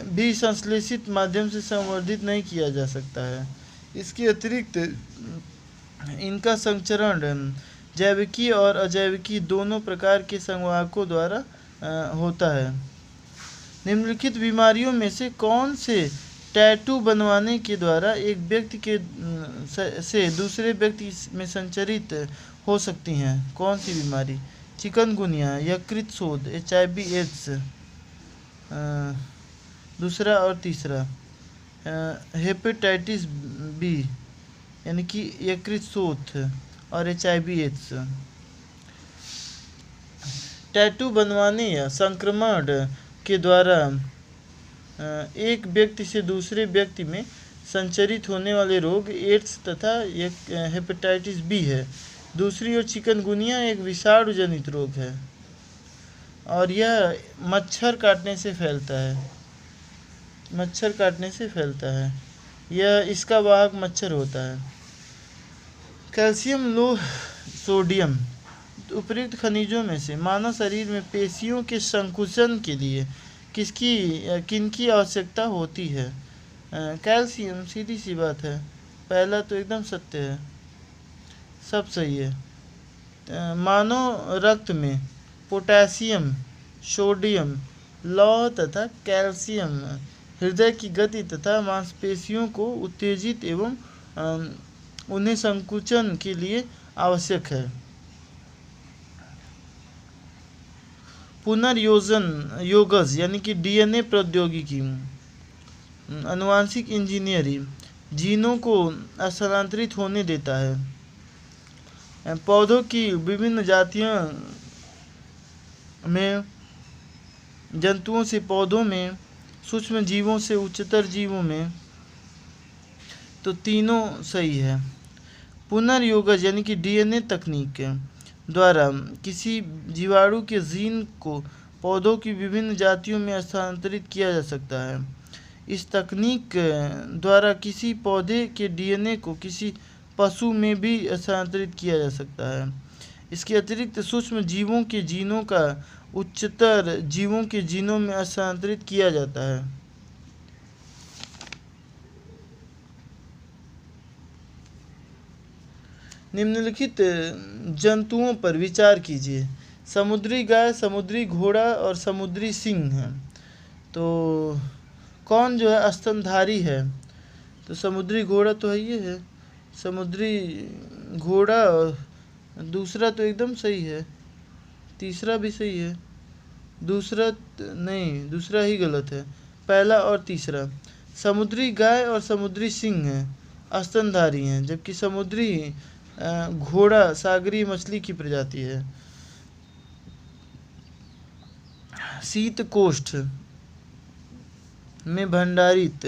S1: भी संश्लेषित माध्यम से संवर्धित नहीं किया जा सकता है। इसके अतिरिक्त इनका संचरण जैविकी और अजैविकी दोनों प्रकार के संवाहकों द्वारा होता है। निम्नलिखित बीमारियों में से कौन से टैटू बनवाने के द्वारा एक व्यक्ति के से दूसरे व्यक्ति में संचरित हो सकती हैं? कौन सी बीमारी? चिकनगुनिया, यकृत शोथ, HIV एड्स, दूसरा और तीसरा हेपेटाइटिस बी यानी कि यकृत शोथ और HIV एड्स। टैटू बनवाने या संक्रमण के द्वारा एक व्यक्ति से दूसरे व्यक्ति में संचरित होने वाले रोग एड्स तथा हेपेटाइटिस बी है। दूसरी ओर चिकनगुनिया एक विषाणु जनित रोग है और यह मच्छर काटने से फैलता है। मच्छर काटने से फैलता है, यह इसका वाहक मच्छर होता है। कैल्शियम, लो सोडियम उपयुक्त खनिजों में से मानव शरीर में पेशियों के संकुचन के लिए किनकी आवश्यकता होती है? कैल्शियम, सीधी सी बात है, पहला तो एकदम सत्य है, सब सही है। मानव रक्त में पोटेशियम, सोडियम, लौह तथा कैल्शियम हृदय की गति तथा मांसपेशियों को उत्तेजित एवं उन्हें संकुचन के लिए आवश्यक है। पुनर्योगज यानी कि DNA प्रौद्योगिकी, आनुवांशिक इंजीनियरिंग जीनों को स्थानांतरित होने देता है। पौधों की विभिन्न जातियों में, जंतुओं से पौधों में, सूक्ष्म जीवों से उच्चतर जीवों में, तो तीनों सही है। पुनर्योगज यानी कि DNA तकनीक द्वारा किसी जीवाणु के जीन को पौधों की विभिन्न जातियों में स्थानांतरित किया जा सकता है। इस तकनीक द्वारा किसी पौधे के DNA को किसी पशु में भी स्थानांतरित किया जा सकता है। इसके अतिरिक्त सूक्ष्म जीवों के जीनों का उच्चतर जीवों के जीनों में स्थानांतरित किया जाता है। निम्नलिखित जंतुओं पर विचार कीजिए। समुद्री गाय, समुद्री घोड़ा और समुद्री सिंह हैं। तो कौन जो है स्तनधारी है? तो समुद्री घोड़ा तो है, ये है समुद्री घोड़ा। दूसरा तो एकदम सही है, तीसरा भी सही है, दूसरा नहीं, दूसरा ही गलत है, पहला और तीसरा। समुद्री गाय और समुद्री सिंह हैं, स्तनधारी हैं, जबकि समुद्री घोड़ा सागरीय मछली की प्रजाति है। शीतकोष्ठ में भंडारित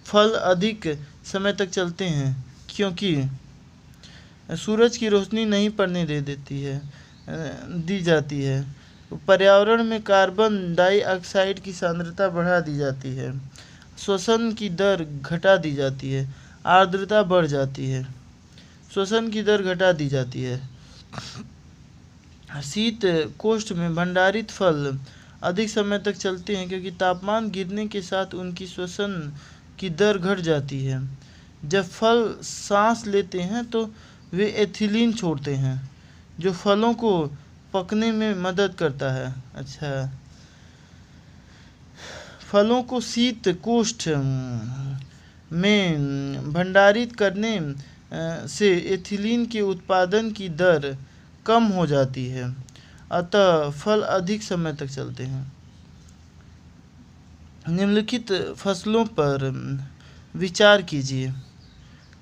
S1: फल अधिक समय तक चलते हैं क्योंकि सूरज की रोशनी नहीं पड़ने दी जाती है। पर्यावरण में कार्बन डाइऑक्साइड की सांद्रता बढ़ा दी जाती है, श्वसन की दर घटा दी जाती है, आर्द्रता बढ़ जाती है, श्वसन की दर घटा दी जाती है। शीत कोष्ठ में भंडारित फल अधिक समय तक चलते हैं क्योंकि तापमान गिरने के साथ उनकी श्वसन की दर घट जाती है। जब फल सांस लेते हैं तो वे एथिलीन छोड़ते हैं जो फलों को पकने में मदद करता है। अच्छा, फलों को शीत कोष्ठ में भंडारित करने से एथिलीन के उत्पादन की दर कम हो जाती है, अतः फल अधिक समय तक चलते हैं। निम्नलिखित फसलों पर विचार कीजिए।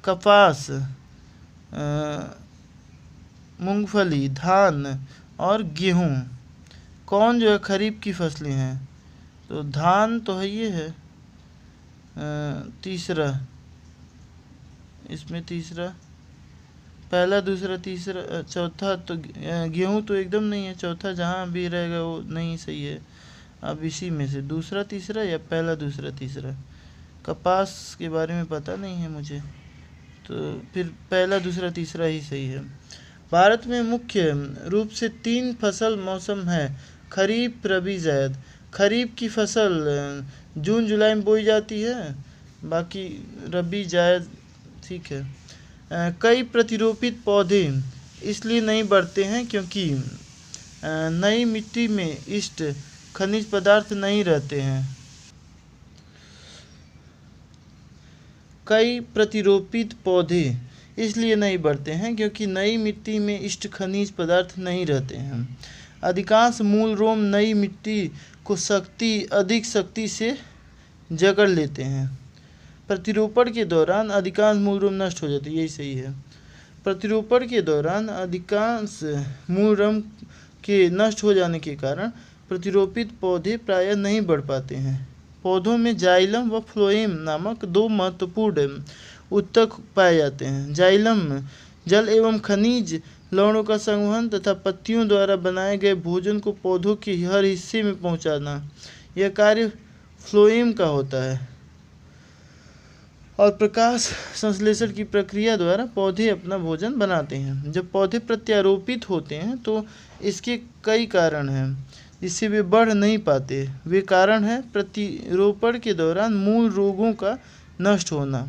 S1: कपास, मूंगफली, धान और गेहूँ कौन जो है खरीफ की फसलें हैं? तो धान तो है, ये है तीसरा, इसमें तीसरा, पहला, दूसरा, तीसरा, चौथा तो गेहूँ तो एकदम नहीं है, चौथा जहाँ भी रहेगा वो नहीं सही है। अब इसी में से दूसरा तीसरा या पहला दूसरा तीसरा, कपास के बारे में पता नहीं है मुझे, तो फिर पहला दूसरा तीसरा ही सही है। भारत में मुख्य रूप से 3 फसल मौसम है, खरीफ रबी जायद। खरीफ की फसल जून जुलाई में बोई जाती है, बाकी रबी जायद ठीक है। कई प्रतिरोपित पौधे इसलिए नहीं बढ़ते हैं क्योंकि नई मिट्टी में इष्ट खनिज पदार्थ नहीं रहते हैं। कई प्रतिरोपित पौधे इसलिए नहीं बढ़ते हैं क्योंकि नई मिट्टी में इष्ट खनिज पदार्थ नहीं रहते हैं। अधिकांश मूल रोम नई मिट्टी को अधिक शक्ति से जकड़ लेते हैं। प्रतिरोपण के दौरान अधिकांश मूल रोम नष्ट हो जाते हैं, यही सही है। प्रतिरोपण के दौरान अधिकांश मूल रोम के नष्ट हो जाने के कारण प्रतिरोपित पौधे प्रायः नहीं बढ़ पाते हैं। पौधों में जाइलम व फ्लोएम नामक 2 महत्वपूर्ण उत्तक पाए जाते हैं। जाइलम जल एवं खनिज लवणों का संवहन तथा पत्तियों द्वारा बनाए गए भोजन को पौधों के हर हिस्से में पहुंचाना, यह कार्य फ्लोएम का होता है। और प्रकाश संश्लेषण की प्रक्रिया द्वारा पौधे अपना भोजन बनाते हैं। जब पौधे प्रत्यारोपित होते हैं तो इसके कई कारण हैं जिससे वे बढ़ नहीं पाते। वे कारण हैं प्रतिरोपण के दौरान मूल रोगों का नष्ट होना,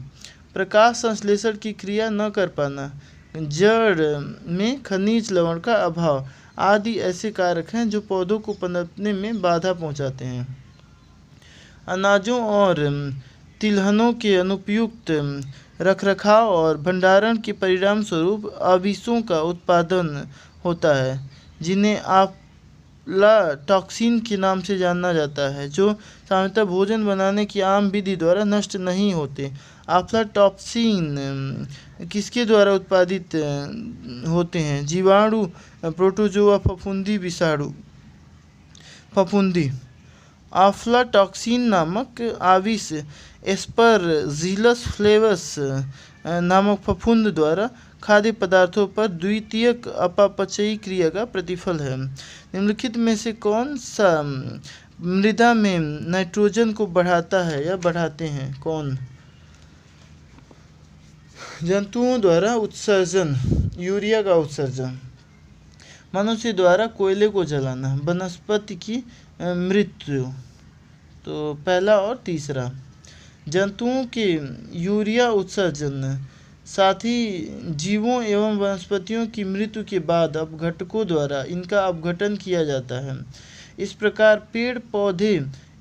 S1: प्रकाश संश्लेषण की क्रिया न कर पाना, जड़ में खनिज लवण का अभाव आदि ऐसे कारक हैं जो पौधों को पनपने में बाधा पहुंचाते हैं। अनाजों और तिलहनों के अनुपयुक्त रखरखाव और भंडारण के परिणाम स्वरूप आविशों का उत्पादन होता है, जिन्हें अफ्लाटॉक्सिन के नाम से जाना जाता है, जो सामान्यतः भोजन बनाने की आम विधि द्वारा नष्ट नहीं होते। अफ्लाटॉक्सिन किसके द्वारा उत्पादित होते हैं? जीवाणु, प्रोटोजोआ, फफूंदी, विषाणु। फफूंदी। अफ्लाटॉक्सिन नामक आविश एस्परजिलस फ्लेवस नामक फफूंद द्वारा खाद्य पदार्थों पर द्वितीयक अपापचयी क्रिया का प्रतिफल है। निम्नलिखित में से कौन सा मृदा में नाइट्रोजन को बढ़ाता है या बढ़ाते हैं? कौन? जंतुओं द्वारा उत्सर्जन, यूरिया का उत्सर्जन। मनुष्य द्वारा कोयले को जलाना, वनस्पति की मृत्यु। तो पहला और तीसरा। जंतुओं के यूरिया उत्सर्जन, साथ ही जीवों एवं वनस्पतियों की मृत्यु के बाद अपघटकों द्वारा इनका अपघटन किया जाता है। इस प्रकार पेड़ पौधे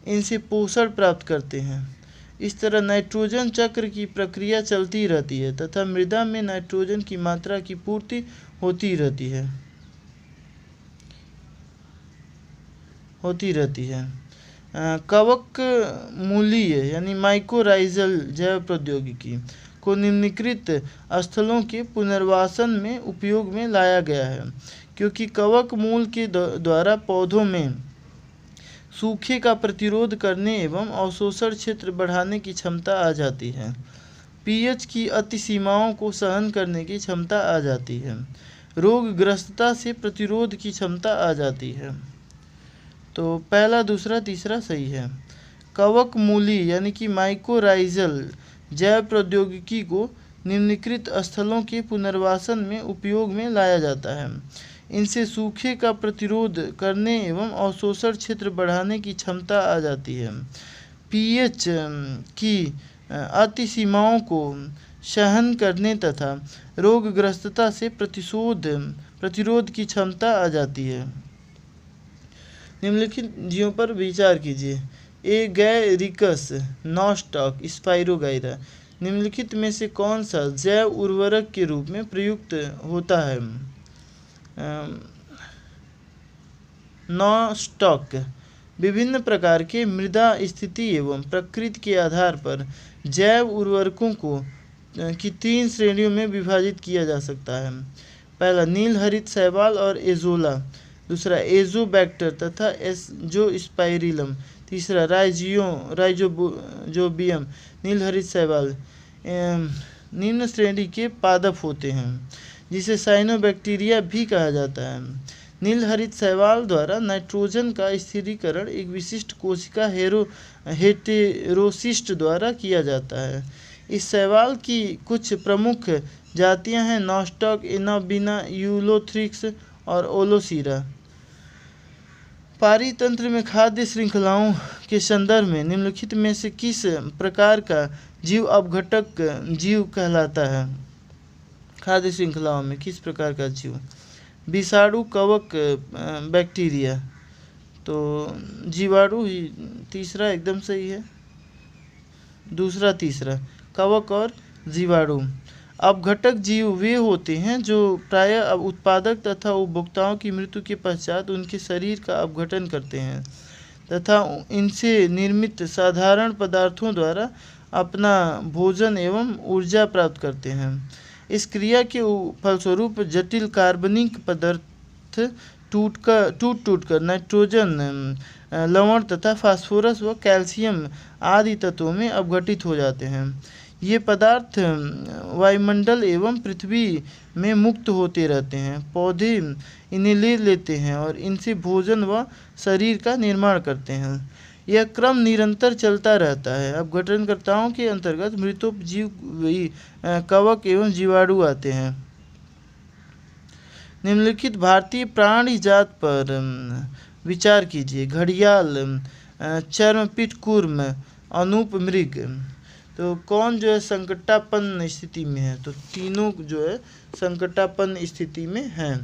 S1: इनसे पोषण प्राप्त करते हैं। इस तरह नाइट्रोजन चक्र की प्रक्रिया चलती रहती है तथा मृदा में नाइट्रोजन की मात्रा की पूर्ति होती रहती है। कवक मूलीय यानी माइकोराइजल जैव प्रौद्योगिकी को निम्नलिखित स्थलों के पुनर्वासन में उपयोग में लाया गया है, क्योंकि कवक मूल के द्वारा पौधों में सूखे का प्रतिरोध करने एवं अवशोषण क्षेत्र बढ़ाने की क्षमता आ जाती है। पीएच की अति सीमाओं को सहन करने की क्षमता आ जाती है। रोगग्रस्तता से प्रतिरोध की क्षमता आ जाती है। तो पहला दूसरा तीसरा सही है। कवक मूली यानी कि माइकोराइजल जैव प्रौद्योगिकी को निम्नलिखित स्थलों के पुनर्वासन में उपयोग में लाया जाता है। इनसे सूखे का प्रतिरोध करने एवं अवशोषण क्षेत्र बढ़ाने की क्षमता आ जाती है। पीएच की अति सीमाओं को सहन करने तथा रोगग्रस्तता से प्रतिरोध की क्षमता आ जाती है। निम्नलिखित जीवों पर विचार कीजिए। एगैरिकस, नॉस्टॉक, स्पाइरोगाइरा निम्नलिखित में से कौन सा जैव उर्वरक के रूप में प्रयुक्त होता है? नॉस्टॉक विभिन्न प्रकार के मृदा स्थिति एवं प्रकृति के आधार पर जैव उर्वरकों को की 3 श्रेणियों में विभाजित किया जा सकता है। पहला नील हरित शैवाल और एजोला, दूसरा एजोबैक्टर तथा एजोस्पाइरिलम, तीसरा राइजोबियम नील हरित शैवाल। निम्न श्रेणी के पादप होते हैं जिसे साइनोबैक्टीरिया भी कहा जाता है। नीलहरित शैवाल द्वारा नाइट्रोजन का स्थिरीकरण एक विशिष्ट कोशिका हेटेरोसिस्ट द्वारा किया जाता है। इस शैवाल की कुछ प्रमुख जातियां हैं नॉस्टॉक, एनाबिना, यूलोथ्रिक्स और ओलोसीरा। पारितंत्र में खाद्य श्रृंखलाओं के संदर्भ में निम्नलिखित में से किस प्रकार का जीव अपघटक जीव कहलाता है? खाद्य श्रृंखलाओं में किस प्रकार का जीव? विषाणु, कवक, बैक्टीरिया। तो जीवाणु ही तीसरा एकदम सही है, दूसरा तीसरा कवक और जीवाणु। अपघटक जीव वे होते हैं जो प्रायः उत्पादक तथा उपभोक्ताओं की मृत्यु के पश्चात उनके शरीर का अपघटन करते हैं तथा इनसे निर्मित साधारण पदार्थों द्वारा अपना भोजन एवं ऊर्जा प्राप्त करते हैं। इस क्रिया के फलस्वरूप जटिल कार्बनिक पदार्थ टूट कर नाइट्रोजन, लवण तथा फास्फोरस व कैल्शियम आदि तत्वों में अपघटित हो जाते हैं। ये पदार्थ वायुमंडल एवं पृथ्वी में मुक्त होते रहते हैं। पौधे इन्हें ले लेते हैं और इनसे भोजन व शरीर का निर्माण करते हैं। यह क्रम निरंतर चलता रहता है। अपघटनकर्ताओं के अंतर्गत मृतोपजीवी कवक एवं जीवाणु आते हैं। निम्नलिखित भारतीय प्राणी जात पर विचार कीजिए। घड़ियाल, चर्मपीठ कूर्म, अनूप मृग। तो कौन जो है संकटापन्न स्थिति में है? तो तीनों जो है संकटापन्न स्थिति में हैं।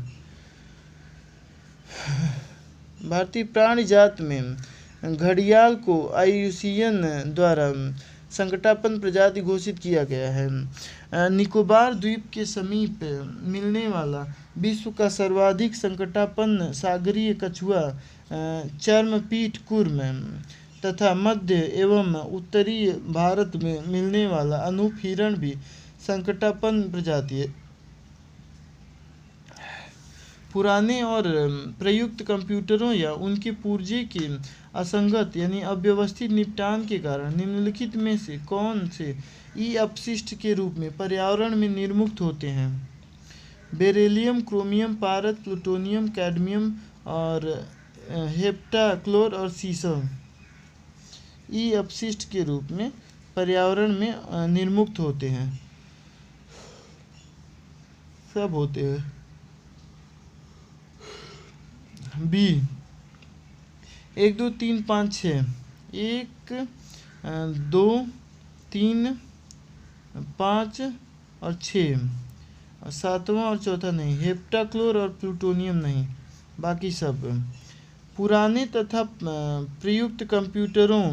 S1: भारतीय प्राणी जात में घड़ियाल को IUCN द्वारा संकटापन्न प्रजाति घोषित किया गया है। निकोबार द्वीप के समीप मिलने वाला विश्व का सर्वाधिक संकटापन्न सागरीय कछुआ चर्मपीठ कूर्म तथा मध्य एवं उत्तरी भारत में मिलने वाला अनूप हिरण भी संकटापन्न प्रजाति है। पुराने और प्रयुक्त कंप्यूटरों या उनके पुर्जे के असंगत यानी अव्यवस्थित निपटान के कारण निम्नलिखित में से कौन से ई अपशिष्ट के रूप में पर्यावरण में निर्मुक्त होते हैं? बेरिलियम, क्रोमियम, पारद, प्लूटोनियम, कैडमियम और हेप्टाक्लोर और सीसम ई अपशिष्ट के रूप में पर्यावरण में निर्मुक्त होते हैं। सब होते हैं। बी 1 2 3 5 6 1 2 3 5 और 6 और सातवां और चौथा नहीं। हेप्टाक्लोर और प्लूटोनियम नहीं, बाकी सब। पुराने तथा प्रयुक्त कंप्यूटरों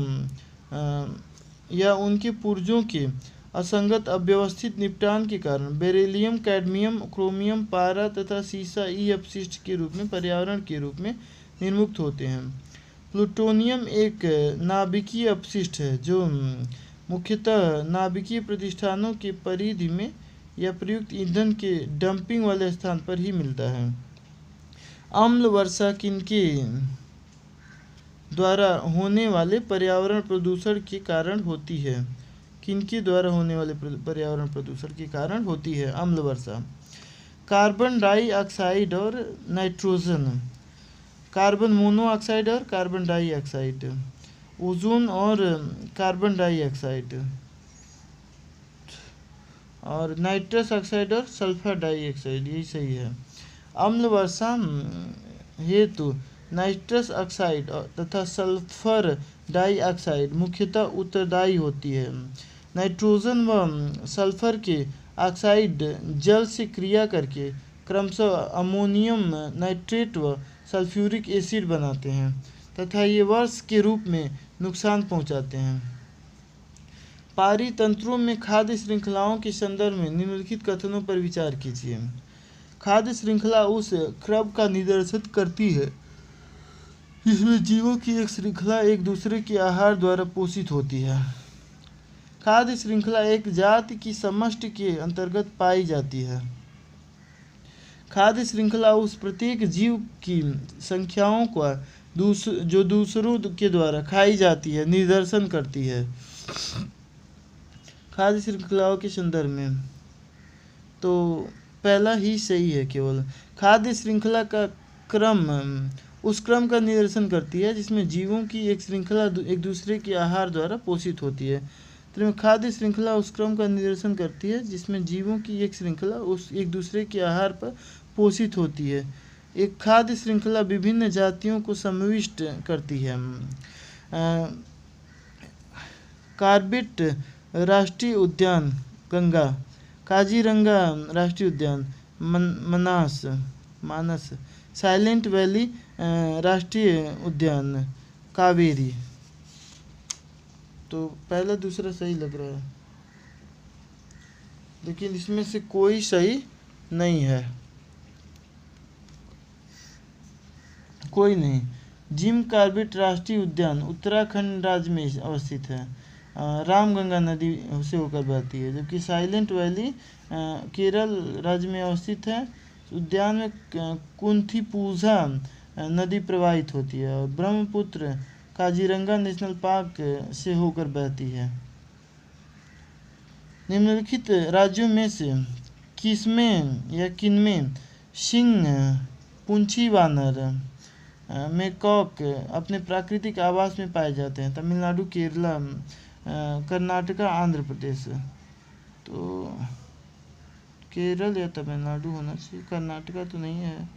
S1: या उनके पुर्जों के असंगत अव्यवस्थित निपटान के कारण बेरिलियम, कैडमियम, क्रोमियम, पारा तथा सीसा ई अपशिष्ट के रूप में पर्यावरण के रूप में निर्मुक्त होते हैं। प्लूटोनियम एक नाभिकीय अपशिष्ट है जो मुख्यतः नाभिकीय प्रतिष्ठानों के परिधि में या प्रयुक्त ईंधन के डंपिंग वाले स्थान पर ही मिलता है। अम्ल वर्षा किनके द्वारा होने वाले पर्यावरण प्रदूषण के कारण होती है? किनके द्वारा होने वाले पर्यावरण प्रदूषण के कारण होती है अम्ल वर्षा? कार्बन डाइऑक्साइड और नाइट्रोजन, कार्बन मोनोऑक्साइड और कार्बन डाइऑक्साइड, ओजोन और कार्बन डाइऑक्साइड, और नाइट्रस ऑक्साइड और सल्फर डाइऑक्साइड, यही सही है। अम्ल वर्षा हेतु नाइट्रस ऑक्साइड तथा सल्फर डाइऑक्साइड मुख्यतः उत्तरदायी होती है। नाइट्रोजन व सल्फर के ऑक्साइड जल से क्रिया करके क्रमशः अमोनियम नाइट्रेट व सल्फ्यूरिक एसिड बनाते हैं तथा ये वर्ष के रूप में नुकसान पहुंचाते हैं। पारितंत्रों में खाद्य श्रृंखलाओं के संदर्भ में निम्नलिखित कथनों पर विचार कीजिए। खाद्य श्रृंखला उस क्रम का निर्देशन करती है जिसमें जीवों की एक श्रृंखला एक दूसरे के आहार द्वारा पोषित होती है। खाद्य श्रृंखला एक जाति की समष्टि के अंतर्गत पाई जाती है। खाद्य श्रृंखला उस प्रत्येक जीव की संख्याओं का जो दूसरों के द्वारा खाई जाती है निर्देशन करती है। खाद्य श्रृंखलाओं के संदर्भ में तो पहला ही सही है केवल। खाद्य श्रृंखला का उस क्रम का निदर्शन करती है जिसमें जीवों की एक श्रृंखला एक दूसरे के आहार द्वारा पोषित होती है। तो खाद्य श्रृंखला उस क्रम का निदर्शन करती है जिसमें जीवों की एक श्रृंखला उस एक दूसरे के आहार पर पोषित होती है। एक खाद्य श्रृंखला विभिन्न जातियों को समाविष्ट करती है। कॉर्बेट राष्ट्रीय उद्यान गंगा, काजीरंगा राष्ट्रीय उद्यान मानस, साइलेंट वैली राष्ट्रीय उद्यान कावेरी। तो पहला दूसरा सही लग रहा है, लेकिन इसमें से कोई सही नहीं है, कोई नहीं। जिम कॉर्बेट राष्ट्रीय उद्यान उत्तराखंड राज्य में अवस्थित है, रामगंगा नदी से होकर बहती है। जबकि साइलेंट वैली केरल राज्य में अवस्थित है। उद्यान में कुंथीपुझा नदी प्रवाहित होती है और ब्रह्मपुत्र काजीरंगा नेशनल पार्क से होकर बहती है। निम्नलिखित राज्यों में से किनमें सिंह पूंछी वानर मेकॉक अपने प्राकृतिक आवास में पाए जाते हैं? तमिलनाडु, केरला, कर्नाटका, आंध्र प्रदेश। तो केरल या तमिलनाडु होना चाहिए, कर्नाटका तो नहीं है,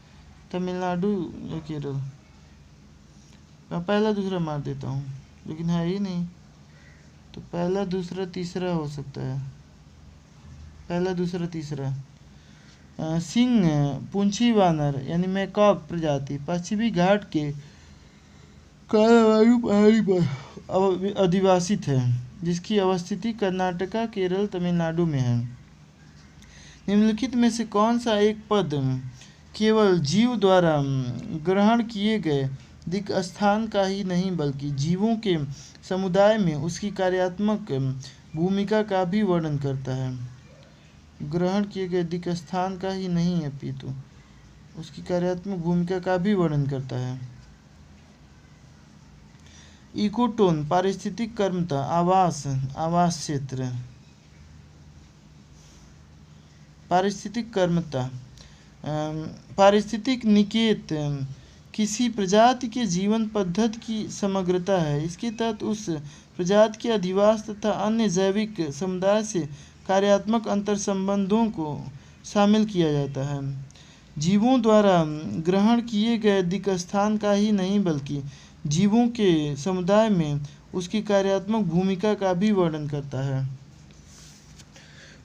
S1: तमिलनाडु या केरल। मैं पहला दूसरा मार देता हूँ, लेकिन है ही नहीं, तो पहला दूसरा तीसरा हो सकता है, पहला दूसरा तीसरा। सिंह पूंछी वानर यानी मैकॉक प्रजाति पश्चिमी घाट के कालावायु पहाड़ी पर अधिवासित है, जिसकी अवस्थिति कर्नाटका, केरल, तमिलनाडु में है। निम्नलिखित में से कौन सा एक पद केवल जीव द्वारा ग्रहण किए गए दिक् स्थान का ही नहीं बल्कि जीवों के समुदाय में उसकी कार्यात्मक भूमिका का भी वर्णन करता है? ग्रहण किए गए दिक् स्थान का ही नहीं है पीतु, उसकी कार्यात्मक भूमिका का भी वर्णन करता है। इकोटोन पारिस्थितिक कर्मता आवास क्षेत्र। पारिस्थितिक कर्मता पारिस्थितिक निकेत किसी प्रजाति के जीवन पद्धति की समग्रता है। इसके तहत उस प्रजाति के अधिवास तथा अन्य जैविक समुदाय से कार्यात्मक अंतर संबंधों को शामिल किया जाता है। जीवों द्वारा ग्रहण किए गए दिक् स्थान का ही नहीं बल्कि जीवों के समुदाय में उसकी कार्यात्मक भूमिका का भी वर्णन करता है।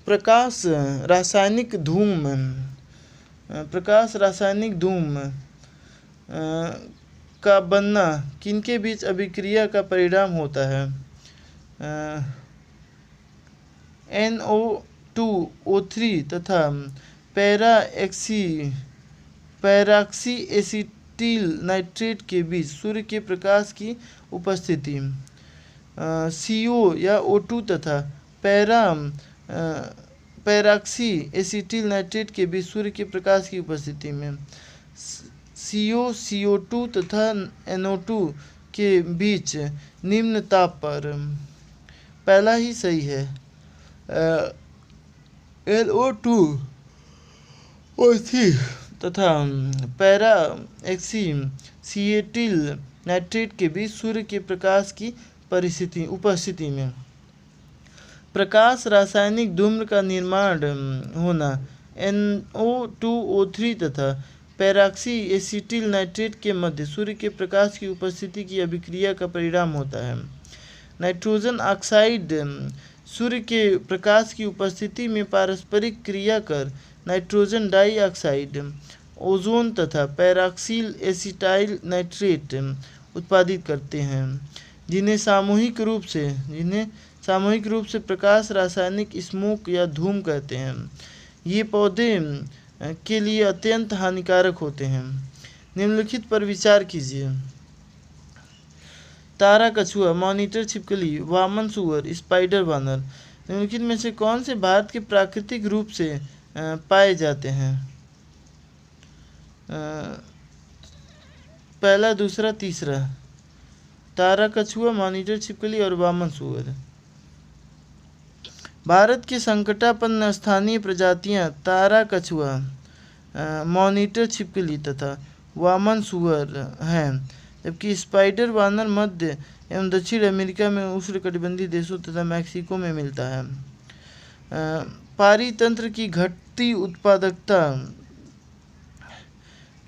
S1: प्रकाश रासायनिक धूम का बनना किनके बीच अभिक्रिया का परिणाम होता है? NO2O3 तथा पैराक्सी एसिटिल नाइट्रेट के बीच सूर्य के प्रकाश की उपस्थिति। CO या O2 तथा पैराक्सी एसिटिल नाइट्रेट के बीच सूर्य के प्रकाश की उपस्थिति में CO2 तथा NO2 के बीच निम्न ताप पर। पहला ही सही है। NO2O3 तथा पैराक्सीएसिटिल नाइट्रेट के बीच सूर्य के प्रकाश की उपस्थिति में प्रकाश रासायनिक धूम्र का निर्माण होना NO2O3 तथा पैराक्सी एसिटिल नाइट्रेट के मध्य सूर्य के प्रकाश की उपस्थिति की अभिक्रिया का परिणाम होता है। नाइट्रोजन ऑक्साइड सूर्य के प्रकाश की उपस्थिति में पारस्परिक क्रिया कर नाइट्रोजन डाइऑक्साइड, ओजोन तथा पैराक्सिल एसिटाइल नाइट्रेट उत्पादित करते हैं, जिन्हें सामूहिक रूप से प्रकाश रासायनिक स्मोक या धूम कहते हैं। ये पौधे के लिए अत्यंत हानिकारक होते हैं। निम्नलिखित पर विचार कीजिए। तारा कछुआ, मॉनिटर छिपकली, वामन सुअर, स्पाइडर वानर निम्नलिखित में से कौन से भारत के प्राकृतिक रूप से पाए जाते हैं? पहला, दूसरा, तीसरा। तारा कछुआ, मॉनिटर छिपकली और वामन सुअर। भारत की संकटापन्न स्थानीय प्रजातियां तारा कछुआ, मॉनिटर छिपकली तथा वामन सुअर हैं, जबकि स्पाइडर वानर मध्य एवं दक्षिण अमेरिका में उष्णकटिबंधीय देशों तथा मैक्सिको में मिलता है। पारितंत्र की घटती उत्पादकता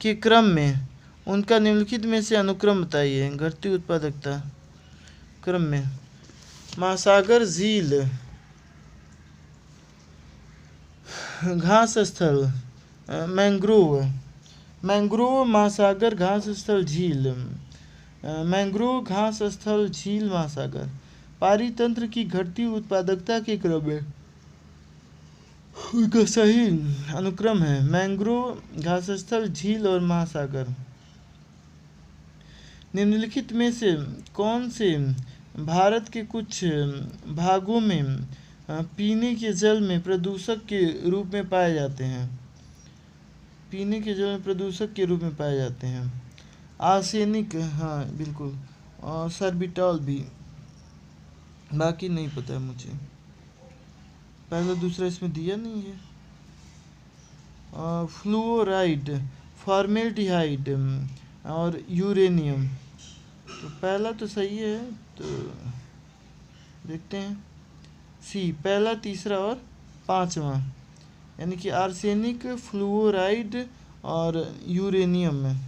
S1: के क्रम में उनका निम्नलिखित में से अनुक्रम बताइए। घटती उत्पादकता क्रम में महासागर, झील, घास स्थल, मैंग्रोव, महासागर, घास स्थल, झील, मैंग्रोव, घास स्थल, झील, महासागर। पारितंत्र की घटती उत्पादकता के क्रम में उनका सही अनुक्रम है मैंग्रोव, घास स्थल, झील और महासागर। निम्नलिखित में से कौन से भारत के कुछ भागों में पीने के जल में प्रदूषक के रूप में पाए जाते हैं? पीने के जल में प्रदूषक के रूप में पाए जाते हैं आर्सेनिक, हाँ बिल्कुल, और सर्बिटॉल भी, बाकी नहीं पता है मुझे, पहला दूसरा इसमें दिया नहीं है। फ्लोराइड, फॉर्मेल्डिहाइड और यूरेनियम, तो पहला तो सही है, तो देखते हैं सी, पहला, तीसरा और पांचवा, यानी कि आर्सेनिक, फ्लोराइड और यूरेनियम में।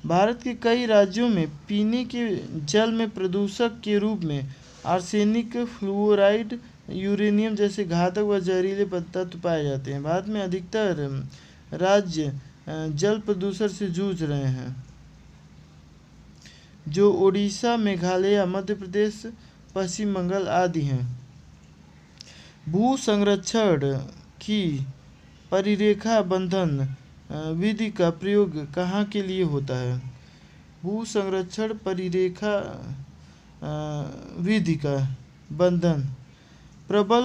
S1: भारत के कई राज्यों में पीने के जल में प्रदूषक के रूप में आर्सेनिक, फ्लोराइड, यूरेनियम जैसे घातक व जहरीले तत्व पाए जाते हैं। भारत में अधिकतर राज्य जल प्रदूषण से जूझ रहे हैं, जो ओडिशा, मेघालय, मध्य प्रदेश, पश्चिम बंगाल आदि हैं। भू संरक्षण की परिरेखा बंधन विधि का प्रयोग कहाँ के लिए होता है? भू संरक्षण परिरेखा विधि का बंधन प्रबल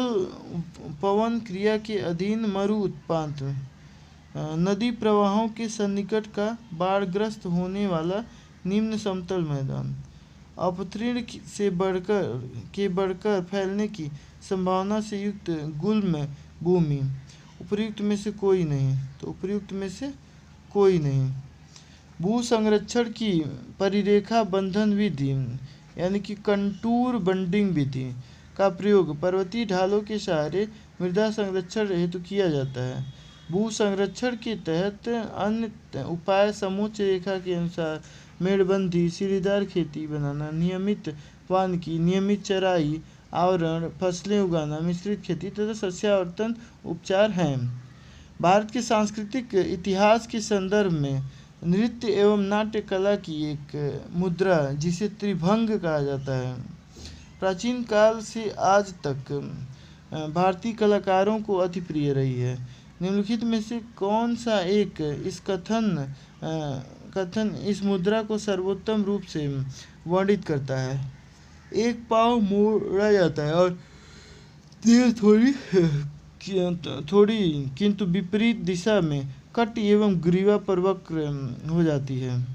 S1: पवन क्रिया के अधीन मरु उत्पात, नदी प्रवाहों के सन्निकट का बाढ़ग्रस्त होने वाला निम्न समतल मैदान, अपतटीय से बढ़कर फैलने की संभावना से युक्त गुल्म भूमि। उपर्युक्त में से कोई नहीं, तो उपर्युक्त में से कोई नहीं। भू संरक्षण की परिरेखा बंधन विधि यानी कि कंटूर बंडिंग विधि का प्रयोग पर्वतीय ढालों के सहारे मृदा संरक्षण हेतु किया जाता है। भू संरक्षण के तहत अन्य उपाय समोच्च रेखा के अनुसार मेड़बंदी, सीढ़ीदार खेती बनाना, नियमित वानिकी, नियमित चराई, आवरण, फसलें उगाना, मिश्रित खेती तथा सस्यावर्तन उपचार हैं। भारत के सांस्कृतिक इतिहास के संदर्भ में नृत्य एवं नाट्य कला की एक मुद्रा जिसे त्रिभंग कहा जाता है, प्राचीन काल से आज तक भारतीय कलाकारों को अति प्रिय रही है। निम्नलिखित में से कौन सा एक इस कथन इस मुद्रा को सर्वोत्तम रूप से वर्णित करता है? एक पाँव मोड़ा जाता है और देह थोड़ी किंतु विपरीत दिशा में कट एवं ग्रीवा पर वक्र हो जाती है।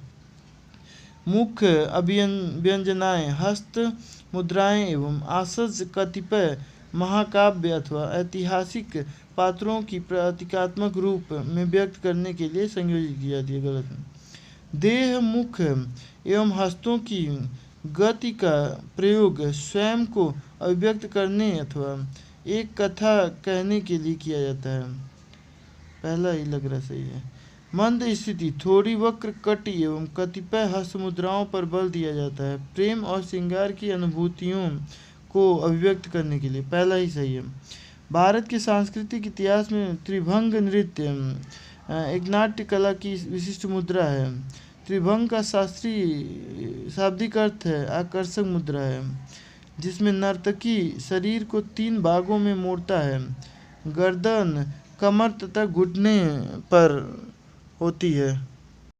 S1: मुख्य व्यंजनाएं, हस्त मुद्राएं एवं आसज कतिपय महाकाव्य अथवा ऐतिहासिक पात्रों की प्रतीकात्मक रूप में व्यक्त करने के लिए संयोजित की जाती है। गलत है। देह, मुख एवं हस्तों की गति का प्रयोग स्वयं को अभिव्यक्त करने अथवा एक कथा कहने के लिए किया जाता है। पहला ही लग रहा सही है। मंद स्थिति, थोड़ी वक्र कटी एवं कतिपय हस्त मुद्राओं पर बल दिया जाता है प्रेम और श्रृंगार की अनुभूतियों को अभिव्यक्त करने के लिए। पहला ही सही है। भारत के सांस्कृतिक इतिहास में त्रिभंग नृत्य एक नाट्य कला की विशिष्ट मुद्रा है। त्रिभंग का शाब्दिक अर्थ है आकर्षक मुद्रा है, जिसमें नर्तकी शरीर को 3 भागों में मोड़ता है। गर्दन, कमर तथा घुटने पर होती है।